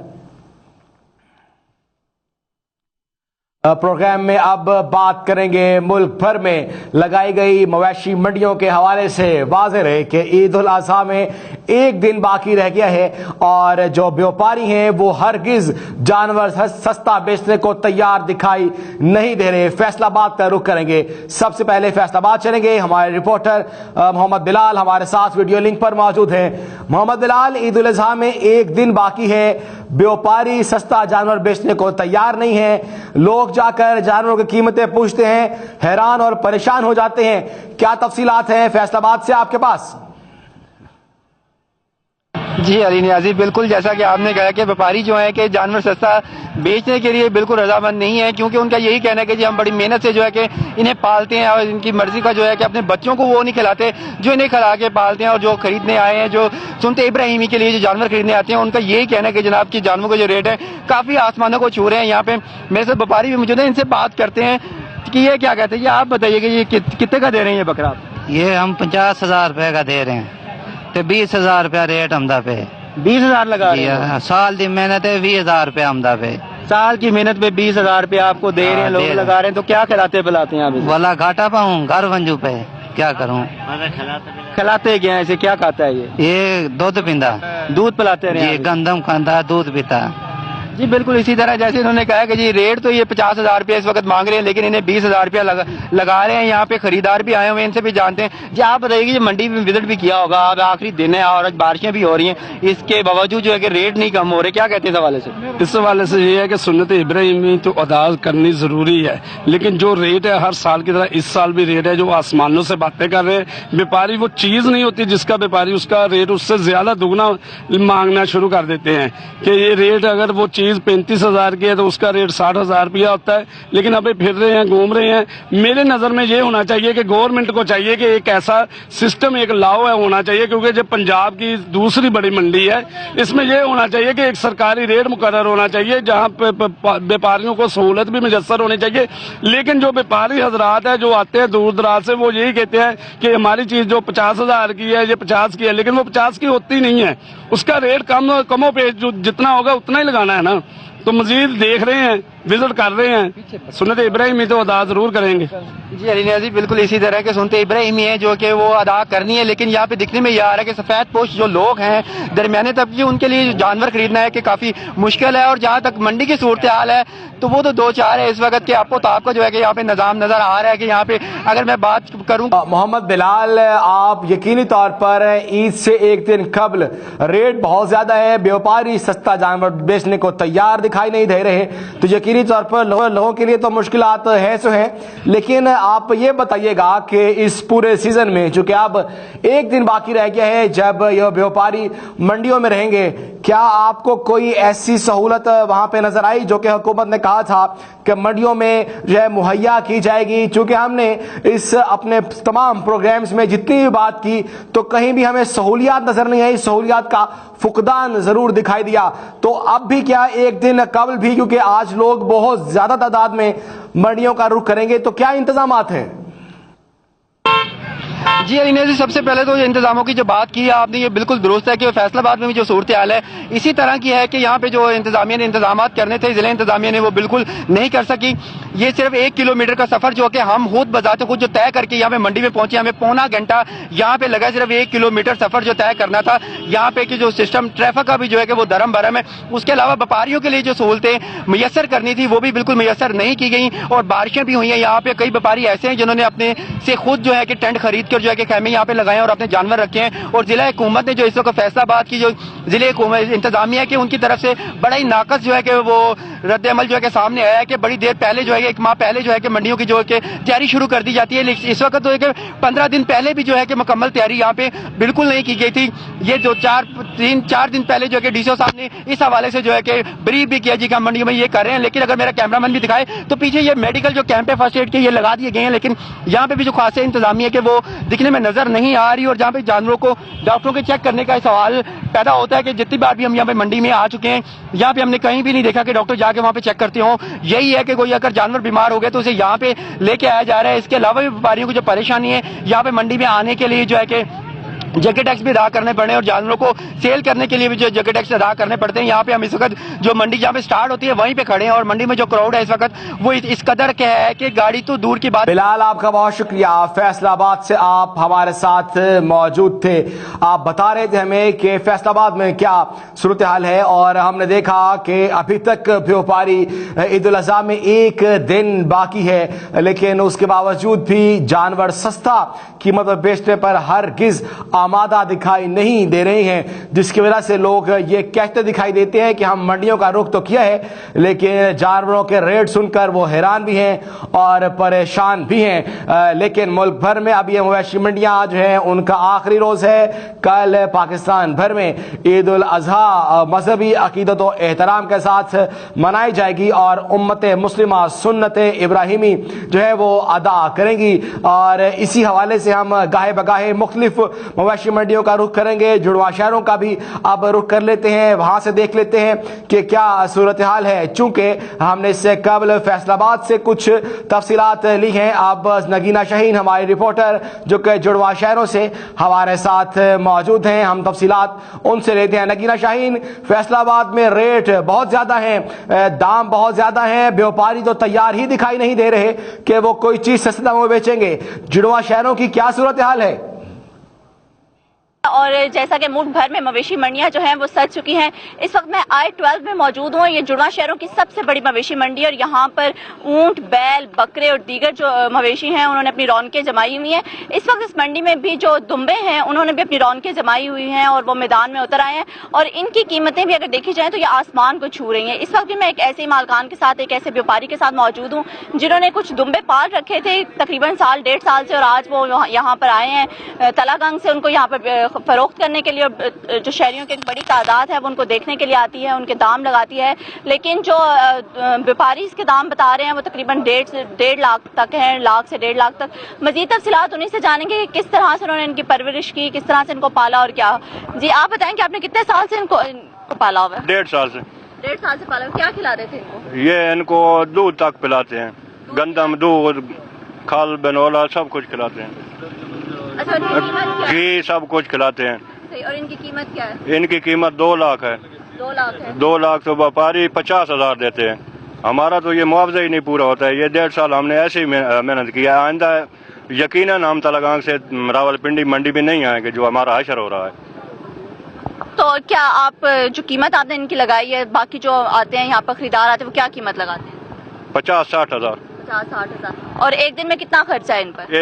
प्रोग्राम में अब बात करेंगे मुल्क भर में लगाई गई मवेशी मंडियों के हवाले से। वाज़ेह रहे कि ईद उल अज़हा में एक दिन बाकी रह गया है और जो व्यापारी हैं वो हरगिज जानवर सस्ता बेचने को तैयार दिखाई नहीं दे रहे। फैसलाबाद का रुख करेंगे, सबसे पहले फैसलाबाद चलेंगे। हमारे रिपोर्टर मोहम्मद बिलाल हमारे साथ वीडियो लिंक पर मौजूद हैं। मोहम्मद बिलाल, ईद उल अज़हा में एक दिन बाकी है, व्यापारी सस्ता जानवर बेचने को तैयार नहीं है, लोग जाकर जानवरों की कीमतें पूछते हैं, हैरान और परेशान हो जाते हैं। क्या तफसीलात हैं फैसलाबाद से आपके पास? जी अली नियाजी, बिल्कुल जैसा कि आपने कहा कि व्यापारी जो है कि जानवर सस्ता बेचने के लिए बिल्कुल रजामंद नहीं है, क्योंकि उनका यही कहना है कि जी हम बड़ी मेहनत से जो है कि इन्हें पालते हैं और इनकी मर्जी का जो है कि अपने बच्चों को वो नहीं खिलाते जो इन्हें खिला के पालते हैं। और जो खरीदने आए हैं, जो सुनते इब्राहिमी के लिए जो जानवर खरीदने आते हैं, उनका यही कहना है कि जनाब की जानवरों का जो रेट है काफी आसमानों को छू रहे हैं। यहाँ पे मेरे से व्यापारी भी मौजूद है, इनसे बात करते हैं कि ये क्या कहते हैं। ये आप बताइए कि ये कितने का दे रहे हैं ये बकरा? ये हम 50,000 रुपए का दे रहे हैं, तो 20,000 रुपया रेट हमदा पे। 20,000 लगा रहे हैं? साल की मेहनत है 20,000 रुपया हमदा पे। साल की मेहनत पे 20,000 रुपया आपको दे रहे हैं, लोग लगा रहे हैं, तो क्या खिलाते पिलाते हैं आप? वाला घाटा पाऊँ घर वंजू पे, क्या करूँ? खिलाते क्या, ऐसे क्या खाता है ये दूध पींदा, दूध पिलाते हैं जी, गंदम खाता, दूध पीता। जी बिल्कुल इसी तरह जैसे इन्होंने कहा कि जी रेट तो ये 50,000 रुपया इस वक्त मांग रहे हैं, लेकिन इन्हें 20,000 रुपया लगा रहे हैं। यहाँ पे खरीदार भी आए हुए हैं, इनसे भी जानते हैं। जी आप बताइए कि मंडी में विजिट भी किया होगा, अब आखिरी दिन है और बारिशें भी हो रही हैं, इसके बावजूद जो है कि रेट नहीं कम हो रहे, क्या कहते हैं इस हवाले से? इस हवाले से ये है कि सुन्नत इब्राहिमी तो अदा करनी जरूरी है, लेकिन जो रेट है हर साल की तरह इस साल भी रेट है जो आसमानों से बातें कर रहे हैं। व्यापारी वो चीज नहीं होती जिसका व्यापारी उसका रेट उससे ज्यादा दुगना मांगना शुरू कर देते हैं कि ये रेट अगर वो चीज 35,000 की है तो उसका रेट 60,000 रुपया होता है। लेकिन अभी फिर रहे हैं, घूम रहे हैं। मेरे नजर में ये होना चाहिए कि गवर्नमेंट को चाहिए कि एक ऐसा सिस्टम, एक लॉ है होना चाहिए, क्योंकि जब पंजाब की दूसरी बड़ी मंडी है, इसमें ये होना चाहिए कि एक सरकारी रेट मुकर्रर होना चाहिए जहां पे व्यापारियों को सहूलत भी मुयस्सर होनी चाहिए। लेकिन जो व्यापारी हजरात है जो आते हैं दूर दराज से, वो यही कहते हैं कि हमारी चीज जो 50,000 की है ये 50 की है, लेकिन वो 50 की होती नहीं है, उसका रेट कमो पे जो जितना होगा उतना ही लगाना है ना। तो मजीद देख रहे हैं, विजिट कर रहे हैं, सुन्नत इब्राहिमी तो अदा जरूर करेंगे। जी अली नियाज़ी, बिल्कुल इसी तरह के सुन्नत इब्राहिमी है जो कि वो अदा करनी है, लेकिन यहाँ पे दिखने में ये आ रहा है कि सफेद पोश जो लोग हैं दरमियाने तबके, उनके लिए जानवर खरीदना है कि काफी मुश्किल है। और जहाँ तक मंडी की सूरत हाल है तो वो तो 2-4 है इस वक्त के आपको तो आपका जो है कि यहाँ पे निजाम नजर आ रहा है कि यहाँ पे अगर मैं बात करूँ। मोहम्मद बिलाल, आप यकीनी तौर पर ईद से एक दिन कबल रेट बहुत ज्यादा है, व्यापारी सस्ता जानवर बेचने को तैयार दिखाई नहीं दे रहे, तो यकीनी तौर पर लोगों के लिए तो मुश्किलात है सो है। लेकिन आप ये बताइएगा कि इस पूरे सीजन में चूंकि अब एक दिन बाकी रह गया है जब ये व्यापारी मंडियों में रहेंगे, क्या आपको कोई ऐसी सहूलत वहां पे नजर आई जो कि हुकूमत ने कहा था कि मंडियों में जो है मुहैया की जाएगी? चूंकि हमने इस अपने तमाम प्रोग्राम्स में जितनी भी बात की तो कहीं भी हमें सहूलियात नजर नहीं आई, सहूलियात का फुकदान जरूर दिखाई दिया। तो अब भी क्या एक दिन कबल भी, क्योंकि आज लोग बहुत ज्यादा तादाद में मंडियों का रुख करेंगे, तो क्या इंतजामात हैं? जी अली नियाज़ी, सबसे पहले तो इंतजामों की जो बात की है आपने, ये बिल्कुल दुरुस्त है कि फैसलाबाद में भी जो सूरत हाल है इसी तरह की है कि यहाँ पे जो इंतजामिया ने इंतजाम करने थे, जिला इंतजामिया ने वो बिल्कुल नहीं कर सकी। ये सिर्फ 1 किलोमीटर का सफर जो कि हम खुद बजाते खुद जो तय करके यहाँ पे मंडी में पहुंचे, हमें पौना घंटा यहाँ पे लगा, सिर्फ 1 किलोमीटर सफर जो तय करना था। यहाँ पे की जो सिस्टम ट्रैफिक का भी जो है कि वो धर्म भरम है। उसके अलावा व्यापारियों के लिए जो सहूलतें मैसर करनी थी वो भी बिल्कुल मैसर नहीं की गई, और बारिशें भी हुई हैं। यहाँ पे कई व्यापारी ऐसे हैं जिन्होंने अपने से खुद जो है कि टेंट खरीद कर जो है कि खेमे यहाँ पे लगाए और अपने जानवर रखे हैं। और जिला हुकूमत ने जो इस वक्त फैसलाबाद की जो जिले इंतजामिया की उनकी तरफ से बड़ा ही नाकस जो है कि वो रद्द अमल जो है कि सामने आया है कि बड़ी देर पहले जो है 1 माह पहले जो है कि मंडियों की जो है कि तैयारी शुरू कर दी जाती है। लेकिन इस वक्त तो है कि 15 दिन पहले भी जो है कि मुकम्मल तैयारी यहाँ पे बिल्कुल नहीं की गई थी। ये जो 4 दिन पहले जो है कि डीसीओ साहब ने इस हवाले से जो है कि ब्रीफ भी किया जी कि हम मंडियों में ये कर रहे हैं। लेकिन अगर मेरा कैमरामैन भी दिखाए तो पीछे ये मेडिकल जो कैंप है फर्स्ट एड के, ये लगा दिए गए हैं, लेकिन यहाँ पे भी जो खास इंतजामिया के वो दिखने में नजर नहीं आ रही। और जहाँ पे जानवरों को डॉक्टरों के चेक करने का सवाल पैदा होता है कि जितनी बार भी हम यहाँ पे मंडी में आ चुके हैं, यहाँ पे हमने कहीं भी नहीं देखा कि डॉक्टर जाके वहाँ पे चेक करते हो। यही है कि कोई अगर जानवर बीमार हो गए तो उसे यहाँ पे लेके आया जा रहा है। इसके अलावा भी व्यापारियों की जो परेशानी है, यहाँ पे मंडी में आने के लिए जो है कि जगह टैक्स भी अदा करने पड़े और जानवरों को सेल करने के लिए भी जो जगह टैक्स अदा करने पड़ते हैं। यहाँ पे हम इस वक्त जो मंडी जहाँ पे स्टार्ट होती है वहीं पे खड़े हैं, और मंडी में जो क्राउड है इस वक्त वो इस कदर के है कि गाड़ी तो दूर की बात। बिलाल, आपका बहुत शुक्रिया। फैसलाबाद से आप हमारे साथ मौजूद थे। आप बता रहे थे हमें कि फैसलाबाद में क्या सूरत हाल है, और हमने देखा कि अभी तक व्यापारी ईद उल अज़हा में 1 दिन बाकी है, लेकिन उसके बावजूद भी जानवर सस्ता कीमत पर बेचने पर हरगिज आमादा दिखाई नहीं दे रही हैं, जिसकी वजह से लोग ये कहते दिखाई देते हैं कि हम मंडियों का रुख तो किया है, लेकिन जानवरों के रेट सुनकर वो हैरान भी हैं और परेशान भी हैं। लेकिन मुल्क भर में अब ये मवेशी मंडियां जो हैं उनका आखिरी रोज है। कल पाकिस्तान भर में ईद उल अज़हा मजहबी अकीदत और एहतराम के साथ मनाई जाएगी और उम्मत मुस्लिमा सुन्नत इब्राहिमी जो है वो अदा करेंगी। और इसी हवाले से हम गाहे बगाहे मुख्तलिफ मवेशी मंडियों का रुख करेंगे। जुड़वा शहरों का भी अब रुख कर लेते हैं, वहां से देख लेते हैं कि क्या सूरत हाल है। चूंकि हमने इससे कबल फैसलाबाद से कुछ तफसीलात ली हैं, अब नगीना शाहीन हमारी रिपोर्टर जो कि जुड़वा शहरों से हमारे साथ मौजूद हैं, हम तफसीलात उनसे लेते हैं। नगीना शाहीन, फैसलाबाद में रेट बहुत ज्यादा हैं, दाम बहुत ज्यादा हैं, व्यापारी तो तैयार ही दिखाई नहीं दे रहे कि वो कोई चीज सस्ते दामों में बेचेंगे। जुड़वा शहरों की क्या सूरत हाल है? और जैसा कि मुल्क भर में मवेशी मंडियां जो हैं वो सज चुकी हैं। इस वक्त मैं I-12 में मौजूद हूँ। ये जुड़वा शहरों की सबसे बड़ी मवेशी मंडी है और यहाँ पर ऊंट, बैल, बकरे और दीगर जो मवेशी हैं उन्होंने अपनी रौनकें जमाई हुई हैं। इस वक्त इस मंडी में भी जो दुम्बे हैं उन्होंने भी अपनी रौनकें जमाई हुई हैं और वो मैदान में उतर आए हैं, और इनकी कीमतें भी अगर देखी जाए तो ये आसमान को छू रही हैं। इस वक्त भी मैं एक ऐसे मालकान के साथ, एक ऐसे व्यापारी के साथ मौजूद हूँ जिन्होंने कुछ दुम्बे पाल रखे थे तकरीबन 1.5 साल से, और आज वो यहाँ पर आए हैं तलागंग से उनको यहाँ पर फरोख्त करने के लिए। जो शहरियों की एक बड़ी तादाद है वो उनको देखने के लिए आती है, उनके दाम लगाती है। लेकिन जो व्यापारी इसके दाम बता रहे हैं वो तकरीबन 1.5 लाख तक है, लाख से 1.5 लाख तक। मजीद तफसीलात उन्हीं से जानेंगे कि किस तरह से उन्होंने इनकी परवरिश की, किस तरह से इनको पाला और क्या। जी आप बताएं कि आपने कितने साल से इनको पाला हुआ है? 1.5 साल से। 1.5 साल से पाला। क्या खिलाते थे इनको? ये इनको दूध तक पिलाते हैं, गंदम, दूध, खाल, बनोला सब कुछ खिलाते हैं। अच्छा, घी सब कुछ खिलाते हैं। और इनकी कीमत क्या है? इनकी कीमत 2 लाख है। 2 लाख है। 2 लाख तो व्यापारी 50,000 देते हैं। हमारा तो ये मुआवजा ही नहीं पूरा होता है। ये 1.5 साल हमने ऐसे ही मेहनत किया। आइंदा यकीनन हम तलागंग से रावलपिंडी मंडी में नहीं आएंगे जो हमारा हशर हो रहा है। तो क्या आप जो कीमत आपने इनकी लगाई है, बाकी जो आते हैं यहाँ पर खरीदार आते हैं वो क्या कीमत लगाते हैं? 50-60 हजार। 50-60 हजार। और एक दिन में कितना खर्चा है इन पर?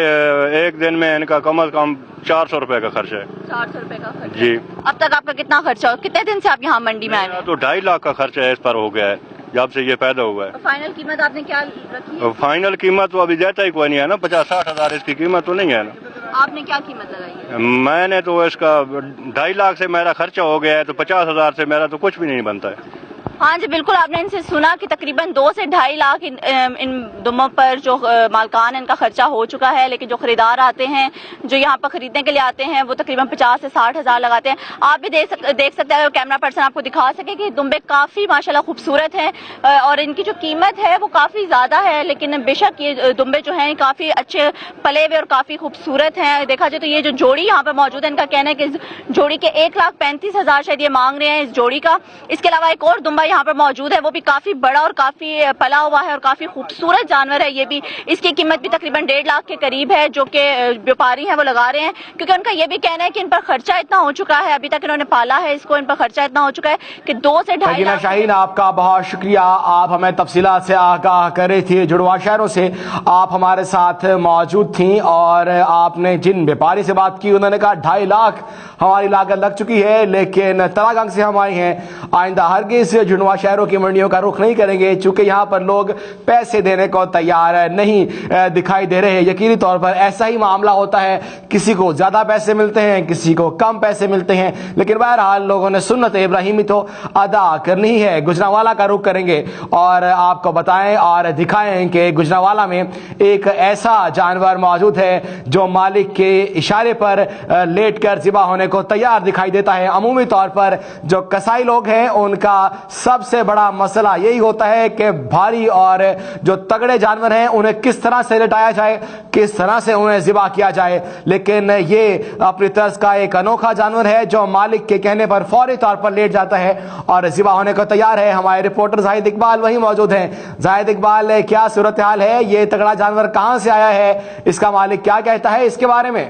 एक दिन में इनका कम से कम 400 रुपए का खर्चा है। 400 रुपए का खर्चा जी। अब तक आपका कितना खर्चा हो? कितने दिन से आप यहाँ मंडी में आए हैं? तो 2.5 लाख का खर्चा इस पर हो गया है। जब से ये पैदा हुआ है। फाइनल कीमत आपने क्या रखी है? फाइनल कीमत तो अभी देता ही कोई नहीं है ना, 50-60 हज़ार इसकी कीमत तो नहीं है ना। आपने क्या कीमत लगाई है? मैंने तो इसका 2.5 लाख से मेरा खर्चा हो गया है, तो 50 हज़ार से मेरा तो कुछ भी नहीं बनता है। हाँ जी बिल्कुल, आपने इनसे सुना कि तकरीबन 2 से 2.5 लाख इन दुम्बों पर जो मालकान इनका खर्चा हो चुका है, लेकिन जो खरीदार आते हैं, जो यहाँ पर खरीदने के लिए आते हैं, वो तकरीबन 50 से 60 हज़ार लगाते हैं। आप भी देख सकते हैं, कैमरा पर्सन आपको दिखा सके कि दुम्बे काफ़ी माशाल्लाह खूबसूरत हैं और इनकी जो कीमत है वो काफ़ी ज़्यादा है, लेकिन बेशक ये दुम्बे जो हैं काफ़ी अच्छे पले हुए और काफ़ी खूबसूरत हैं। देखा जाए तो ये जो जोड़ी यहाँ पर मौजूद है, इनका कहना है कि इस जोड़ी के 1,35,000 शायद ये मांग रहे हैं इस जोड़ी का। इसके अलावा एक और दुम्बा यहाँ पर मौजूद है, वो भी काफी बड़ा और काफी पला हुआ है और काफी खूबसूरत जानवर है ये भी। इसकी कीमत भी तकरीबन 1.5 लाख के करीब है, जो कि व्यापारी हैं वो लगा रहे हैं, क्योंकि उनका ये भी कहना है कि इन पर खर्चा इतना हो चुका है, अभी तक इन्होंने पाला है इसको, इन पर खर्चा इतना हो चुका है कि 2 से 2.5 लाख। शाहीन, आपका बहुत शुक्रिया, आप हमें तफसीलात से आगाह कर रही थी। जुड़वा शहरों से आप हमारे साथ मौजूद थी और आपने जिन व्यापारी से बात की उन्होंने कहा 2.5 लाख हमारी लागत लग चुकी है, लेकिन तरागंग से हम आए हैं, आइंदा हरगिज़ जुड़वा शहरों की मंडियों का रुख नहीं करेंगे, चूंकि यहाँ पर लोग पैसे देने को तैयार नहीं दिखाई दे रहे हैं। यकीनी तौर पर ऐसा ही मामला होता है, किसी को ज्यादा पैसे मिलते हैं, किसी को कम पैसे मिलते हैं, लेकिन बहरहाल लोगों ने सुन्नत इब्राहिमी तो अदा करनी है। गुजरांवाला का रुख करेंगे और आपको बताएं और दिखाएं कि गुजरांवाला में एक ऐसा जानवर मौजूद है जो मालिक के इशारे पर लेट कर ज़िबा होने को तैयार दिखाई देता है। अमूमी तौर पर जो कसाई लोग हैं उनका सबसे बड़ा मसला यही होता है कि भारी और जो तगड़े जानवर हैं उन्हें किस तरह से लटाया जाए, किस तरह से उन्हें ज़िबा किया जाए। लेकिन ये अपनी तर्ज का एक अनोखा जानवर है जो मालिक के कहने पर फौरी तौर पर लेट जाता है और ज़िबा होने को तैयार है। हमारे रिपोर्टर जाहिद इकबाल वहीं मौजूद हैं। जाहिद इकबाल, क्या सूरत हाल है? ये तगड़ा जानवर कहां से आया है, इसका मालिक क्या कहता है इसके बारे में?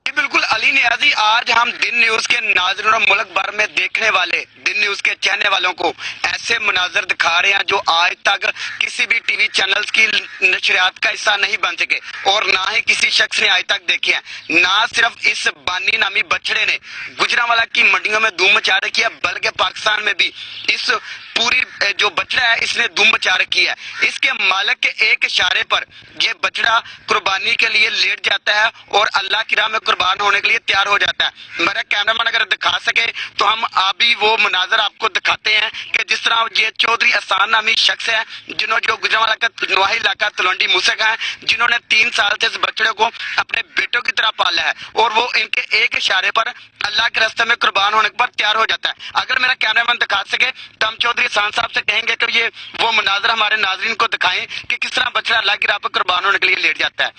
बिल्कुल अली नियाजी, आज हम दिन न्यूज के नाज़रीन और मुल्क भर में देखने वाले दिन न्यूज के चाहने वालों को ऐसे मुनाजर दिखा रहे हैं जो आज तक किसी भी टीवी चैनल्स की नशरियात का हिस्सा नहीं बन सके और ना ही किसी शख्स ने आज तक देखे हैं। ना सिर्फ इस बानी नामी बछड़े ने गुजरांवाला की मंडियों में धूम मचा रखी है, बल्कि पाकिस्तान में भी इस पूरी जो बछड़ा है इसने धूम मचा रखी है। इसके मालिक के एक इशारे पर यह बछड़ा कुर्बानी के लिए लेट जाता है और अल्लाह की राह में कुर्बान होने के लिए तैयार हो जाता है। मेरा कैमरामैन अगर दिखा सके तो हम अभी वो मुनाजर आपको दिखाते हैं कि जिस तरह ये चौधरी अहसान नामी शख्स है जिन्होंने जो गुजरांवाला का नवाही इलाका तलवंडी मूसे का है, जिन्होंने 3 साल से इस बछड़े को अपने बेटों की तरह पाला है और वो इनके एक इशारे पर अल्लाह के रास्ते में कुर्बान होने पर तैयार हो जाता है। अगर मेरा कैमरामैन दिखा सके तो हम चौधरी अहसान साहब से कहेंगे कि ये वो मुनाजर हमारे नाजरीन को दिखाएं कि किस तरह बछड़ा अल्लाह की राह पर कुर्बान होने के लिए लेट जाता है।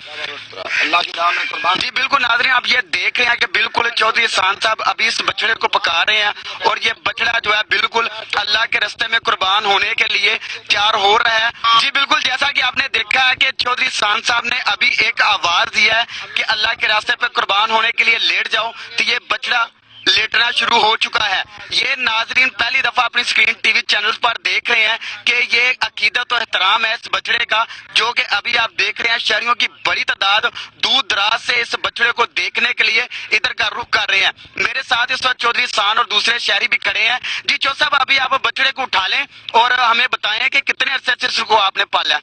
अल्लाह की राह में कुर्बान। जी बिल्कुल नाजरीन, आप ये देख रहे हैं कि बिल्कुल चौधरी अहसान साहब अभी इस बछड़े को पका रहे हैं और ये बछड़ा जो है बिल्कुल अल्लाह के रास्ते में कुर्बान होने के लिए तैयार हो रहा है। जी बिल्कुल, जैसा कि आपने देखा है कि चौधरी अहसान साहब ने अभी एक आवाज दिया है कि अल्लाह के रास्ते पर कुर्बान होने के लिए लेट जाओ, तो ये बछड़ा लेटना शुरू हो चुका है। ये नाजरीन पहली दफा अपनी स्क्रीन टीवी चैनल्स पर देख रहे हैं कि ये अकीदत और एहतराम है इस बछड़े का, जो कि अभी आप देख रहे हैं शहरियों की बड़ी तादाद दूर दराज से इस बछड़े को देखने के लिए इधर का रुख कर रहे हैं। मेरे साथ इस वक्त चौधरी अहसान और दूसरे शहरी भी खड़े हैं। जी चौधरी साहब, अभी आप बछड़े को उठा लें और हमें बताएं कि कितने अरसे से इसको आपने पाला।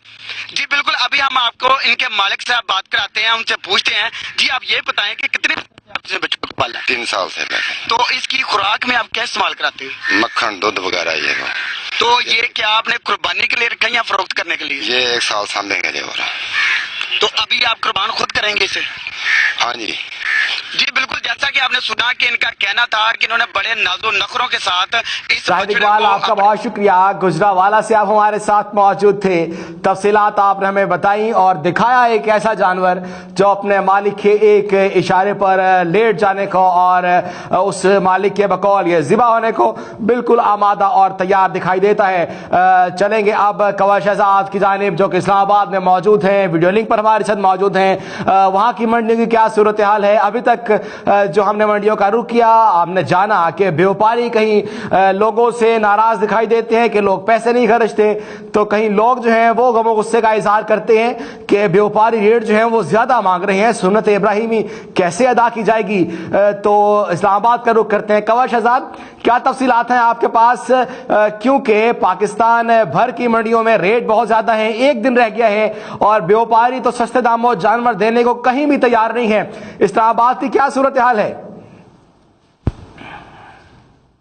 जी बिल्कुल, अभी हम आपको इनके मालिक से बात कराते हैं, उनसे पूछते हैं। जी आप ये बताएं कि कितने आपने बच्चों को पाला? 3 साल से। तो इसकी खुराक में आप क्या इस्तेमाल कराते हैं? मक्खन, दूध वगैरह ये। तो ये क्या आपने कुर्बानी के लिए रखा या फरोख्त करने के लिए? ये 1 साल सामने के लिए हो रहा। तो अभी आप कुर्बान खुद करेंगे इसे? हाँ जी। जी बिल्कुल, जैसा कि आपने सुना कि इनका कहना था कि इन्होंने बड़े नाजो नखरों के साथ इस जाहिद इकबाल, आपका बहुत शुक्रिया। गुजरांवाला से आप हमारे साथ मौजूद थे, तफसीलात आपने हमें बताई और दिखाया एक ऐसा जानवर जो अपने मालिक के एक इशारे पर लेट जाने को और उस मालिक के बकौल ये ज़िबा होने को बिल्कुल आमादा और तैयार दिखाई देता है। चलेंगे अब कवर शहजाद की जानिब जो कि इस्लामाबाद में मौजूद हैं, वीडियो लिंक पर हमारे साथ मौजूद हैं। वहाँ की मंडी की क्या सूरत हाल है? अभी तक तक जो हमने मंडियों का रुख किया, हमने जाना कि व्यापारी कहीं लोगों से नाराज दिखाई देते हैं कि लोग पैसे नहीं खर्चते, तो कहीं लोग जो हैं वो गम गुस्से का इजहार करते हैं कि व्यापारी रेट जो है वो ज्यादा मांग रहे हैं, सुन्नत इब्राहिमी कैसे अदा की जाएगी। तो इस्लामाबाद का रुख करते हैं। कवश आजाद, क्या तफसीलात हैं आपके पास, क्योंकि पाकिस्तान भर की मंडियों में रेट बहुत ज्यादा है, एक दिन रह गया है और व्यापारी तो सस्ते दामों जानवर देने को कहीं भी तैयार नहीं है। इस्लामाबाद की क्या सूरत हाल है?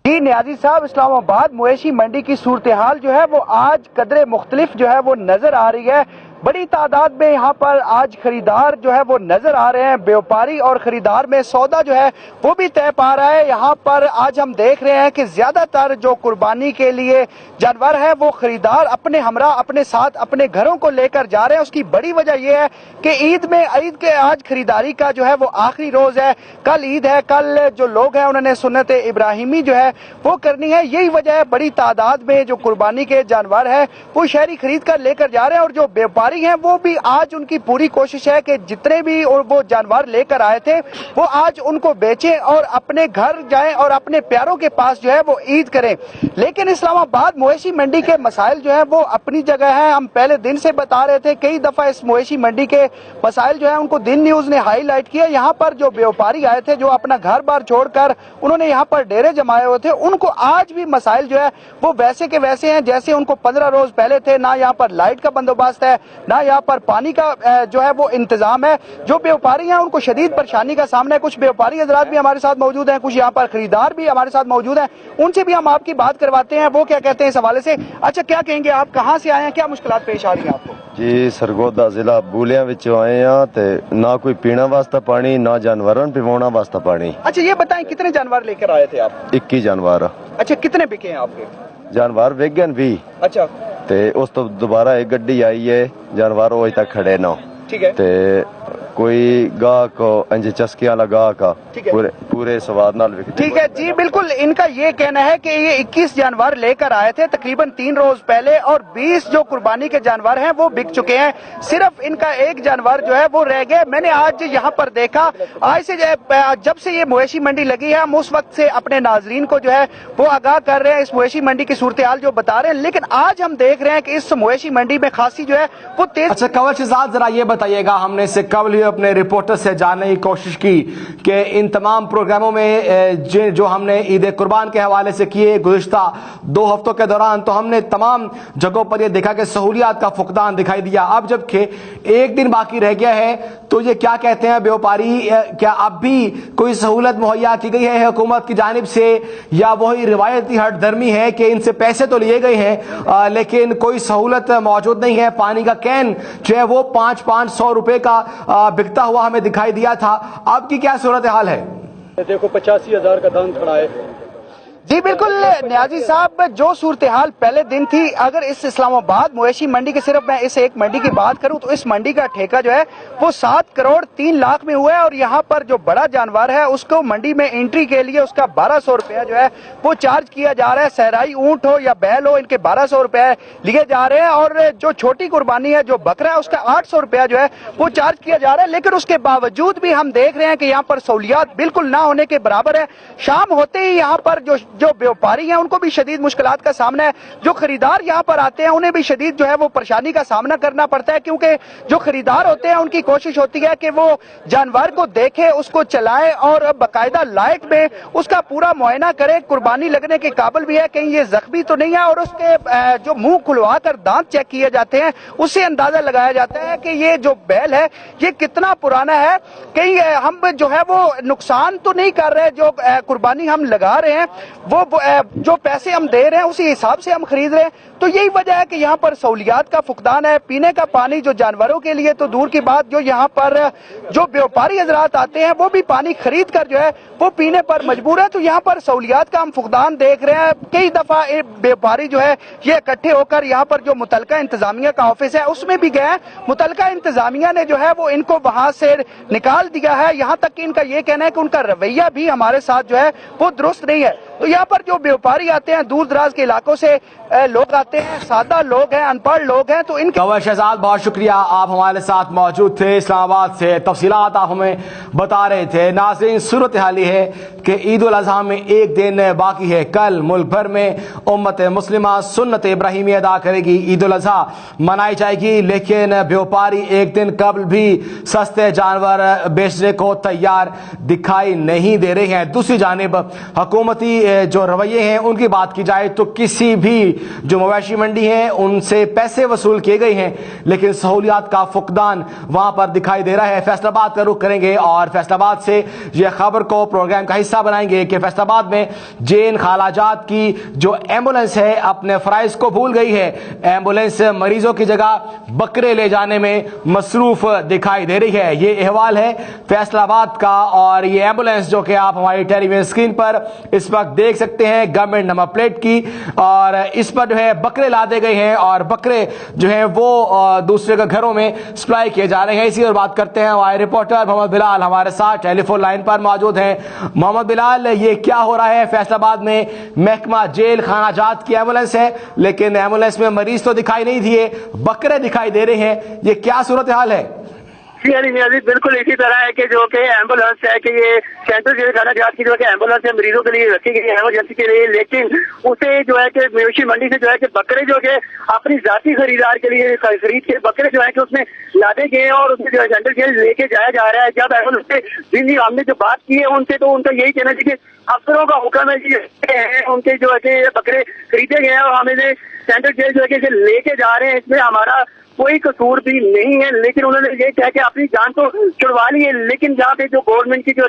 जी नियाजी साहब, इस्लामाबाद मवेशी मंडी की सूरत हाल जो है वो आज कदरे मुख्तलिफ जो है वो नजर आ रही है। बड़ी तादाद में यहाँ पर आज खरीदार जो है वो नजर आ रहे हैं। व्यापारी और खरीदार में सौदा जो है वो भी तय पा रहा है। यहाँ पर आज हम देख रहे हैं कि ज्यादातर जो कुर्बानी के लिए जानवर है वो खरीदार अपने हमरा अपने साथ अपने घरों को लेकर जा रहे हैं। उसकी बड़ी वजह यह है कि ईद के आज खरीदारी का जो है वो आखिरी रोज है। कल ईद है, कल जो लोग हैं उन्होंने सुन्नत इब्राहिमी जो है वो करनी है। यही वजह है, बड़ी तादाद में जो कुर्बानी के जानवर है वो शहरी खरीद कर लेकर जा रहे हैं। और जो व्यापारी हैं वो भी आज उनकी पूरी कोशिश है कि जितने भी और वो जानवर लेकर आए थे वो आज उनको बेचें और अपने घर जाएं और अपने प्यारों के पास जो है वो ईद करें। लेकिन इस्लामाबाद मवेशी मंडी के मसाइल जो है वो अपनी जगह है। हम पहले दिन से बता रहे थे, कई दफा इस मवेशी मंडी के मसाइल जो है उनको दिन न्यूज ने हाईलाइट किया। यहाँ पर जो व्यापारी आए थे, जो अपना घर बार छोड़कर उन्होंने यहाँ पर डेरे जमाए हुए थे, उनको आज भी मसाइल जो है वो वैसे के वैसे हैं जैसे उनको 15 रोज पहले थे। ना यहाँ पर लाइट का बंदोबस्त है, ना यहाँ पर पानी का जो है वो इंतजाम है। जो व्यापारी हैं उनको शदीद परेशानी का सामना है। कुछ व्यापारी हजरात भी हमारे साथ मौजूद हैं, कुछ यहाँ पर खरीदार भी हमारे साथ मौजूद हैं, उनसे भी हम आपकी बात करवाते हैं वो क्या कहते हैं इस हवाले से। अच्छा, क्या कहेंगे आप, कहाँ से आए हैं, क्या मुश्किलात पेश आ रही है आपको? जी सरगोदा जिला बूलिया विचों आए हैं, ते ना कोई पीना वास्ता पानी, ना जानवरों पिवाना वास्ता पानी। अच्छा ये बताएं, कितने जानवर लेकर आए थे आप? 21 जानवर। अच्छा, कितने बिके हैं आपके जानवर? वेगन भी। अच्छा, ते उस तो दोबारा एक गड्डी आई है, जानवर अज तक खड़े ना। ठीक है। ते कोई गाहक अंज चस्के वाला गाहक पूरे स्वाद नाल विकते। ठीक है जी, बिल्कुल इनका ये कहना है कि ये 21 जानवर लेकर आए थे तकरीबन 3 रोज पहले और 20 जो कुर्बानी के जानवर हैं वो बिक चुके हैं। सिर्फ इनका एक जानवर जो है वो रह गए। मैंने आज यहाँ पर देखा, आज से जब से ये मवेशी मंडी लगी है हम उस वक्त से अपने नाजरीन को जो है वो आगाह कर रहे हैं इस मवेशी मंडी की सूरत हाल जो बता रहे हैं। लेकिन आज हम देख रहे हैं कि इस मवेशी मंडी में खासी जो है वो तेज। अच्छा कवच आजाद, जरा ये बताइएगा, हमने इससे कबल अपने रिपोर्टर से जानने की कोशिश की कि इन तमाम प्रोग्रामों में जो हमने ईद कुर्बान के हवाले से किए गुज़िश्ता 2 हफ्तों के दौरान, तो हमने तमाम जगहों पर यह देखा कि सहूलियात का फुकदान दिखाई दिया। अब जबकि एक दिन बाकी रह गया है, तो ये क्या कहते हैं व्यापारी, क्या अब भी कोई सहूलत मुहैया की गई है हुकूमत की जानिब से, या वही रिवायती हट धर्मी है कि इनसे पैसे तो लिए गए हैं लेकिन कोई सहूलत मौजूद नहीं है? पानी का कैन जो है वो 500 रुपए का बिकता हुआ हमें दिखाई दिया था। अब की क्या सूरत हाल है? देखो 85,000 का दाम खड़ा है। जी बिल्कुल नियाजी साहब, जो सूरत हाल पहले दिन थी, अगर इस इस्लामाबाद मवेशी मंडी के सिर्फ मैं इस एक मंडी की बात करूं तो इस मंडी का ठेका जो है वो 7 करोड़ 3 लाख में हुआ है। और यहाँ पर जो बड़ा जानवर है उसको मंडी में एंट्री के लिए उसका 1200 रुपया जो है वो चार्ज किया जा रहा है। सहराई ऊंट हो या बैल हो, इनके 1200 रुपए लिए जा रहे हैं। और जो छोटी कुर्बानी है, जो बकरा है, उसका 800 रुपया जो है वो चार्ज किया जा रहा है। लेकिन उसके बावजूद भी हम देख रहे हैं कि यहाँ पर सहूलियात बिल्कुल ना होने के बराबर है। शाम होते ही यहाँ पर जो व्यापारी हैं उनको भी शदीद मुश्किलात का सामना है। जो खरीदार यहाँ पर आते हैं उन्हें भी शदीद जो है वो परेशानी का सामना करना पड़ता है, क्योंकि जो खरीदार होते हैं उनकी कोशिश होती है कि वो जानवर को देखे, उसको चलाए और बाकायदा लाइट में उसका पूरा मुआयना करे, कुर्बानी लगने के काबिल भी है, कहीं ये जख्मी तो नहीं है। और उसके जो मुंह खुलवा कर दांत चेक किए जाते हैं, उससे अंदाजा लगाया जाता है कि ये जो बैल है ये कितना पुराना है, कहीं हम जो है वो नुकसान तो नहीं कर रहे। जो कुर्बानी हम लगा रहे हैं वो जो पैसे हम दे रहे हैं उसी हिसाब से हम खरीद रहे हैं। तो यही वजह है कि यहाँ पर सहूलियात का फुकदान है। पीने का पानी जो जानवरों के लिए तो दूर की बात, जो यहाँ पर जो व्यापारी हजरात आते हैं वो भी पानी खरीद कर जो है वो पीने पर मजबूर है। तो यहाँ पर सहूलियात का हम फुकदान देख रहे हैं। कई दफा व्यापारी जो है ये इकट्ठे होकर यहाँ पर जो मुतलका इंतजामिया का ऑफिस है उसमें भी गए। मुतलका इंतजामिया ने जो है वो इनको वहां से निकाल दिया है। यहाँ तक कि इनका ये कहना है कि उनका रवैया भी हमारे साथ जो है वो दुरुस्त नहीं है। तो यहाँ पर जो व्यापारी आते हैं, दूर दराज के इलाकों से लोग आते हैं, सादा लोग हैं, अनपढ़ लोग हैं, तो इनके कंवर शहजाद बहुत शुक्रिया, आप हमारे साथ मौजूद थे इस्लामाबाद से, तफसीलात आप हमें बता रहे थे। नाज़रीन, सूरत हाल है कि ईद उल अज़हा में एक दिन बाकी है। कल मुल्क भर में उम्मत मुस्लिमा सुन्नत इब्राहिमी अदा करेगी, ईद उल अज़हा मनाई जाएगी, लेकिन व्यापारी एक दिन कबल भी सस्ते जानवर बेचने को तैयार दिखाई नहीं दे रहे हैं। दूसरी जानिब हुकूमती जो रवैये हैं उनकी बात की जाए तो किसी भी जो मवेशी मंडी है उनसे पैसे वसूल किए गए हैं, लेकिन सहूलियात का फुकदान वहां पर दिखाई दे रहा है। फैसलाबाद का रुख करेंगे और फैसलाबाद से यह खबर को प्रोग्राम का हिस्सा बनाएंगे कि फैसलाबाद में जेन खालाजात की जो एम्बुलेंस है अपने फराइज को भूल गई है। एम्बुलेंस मरीजों की जगह बकरे ले जाने में मसरूफ दिखाई दे रही है। ये अहवाल है फैसलाबाद का और ये एम्बुलेंस जो कि आप हमारी टेलीविजन स्क्रीन पर इस वक्त देख सकते हैं गवर्नमेंट नंबर प्लेट की, और इस पर जो है बकरे लादे गए हैं और बकरे जो है वो दूसरे के घरों में सप्लाई किए जा रहे हैं। इसी और बात करते हैं, हमारे रिपोर्टर मोहम्मद बिलाल हमारे साथ टेलीफोन लाइन पर मौजूद हैं। मोहम्मद बिलाल, ये क्या हो रहा है? फैसलाबाद में महकमा जेल खानाजात की एम्बुलेंस है, लेकिन एम्बुलेंस में मरीज तो दिखाई नहीं दिए, बकरे दिखाई दे रहे हैं, ये क्या सूरत हाल है? जी अली नियाज़ी, बिल्कुल इसी तरह है कि जो कि एम्बुलेंस है कि ये सेंट्रल जेल खानाजात की जो कि एम्बुलेंस है मरीजों के लिए रखी गई है इमरजेंसी के लिए, लेकिन उसे जो है कि मवेशी मंडी से जो है कि बकरे जो कि अपनी जाती खरीदार के लिए खरीद के बकरे जो है कि उसमें लादे गए और उसमें जो है सेंट्रल जेल लेके जाया जा रहा है। जब एम्बुलेंस से जिन हमने जो बात की है उनसे, तो उनका यही कहना है कि अफसरों का हुक्म है जी, उनके जो है कि बकरे खरीदे गए हैं और हमें सेंट्रल जेल जो है कि लेके जा रहे हैं, इसमें हमारा कोई कसूर भी नहीं है। लेकिन उन्होंने ये कहा कि अपनी जान तो छुड़वा ली है, लेकिन जहाँ पे जो गवर्नमेंट की जो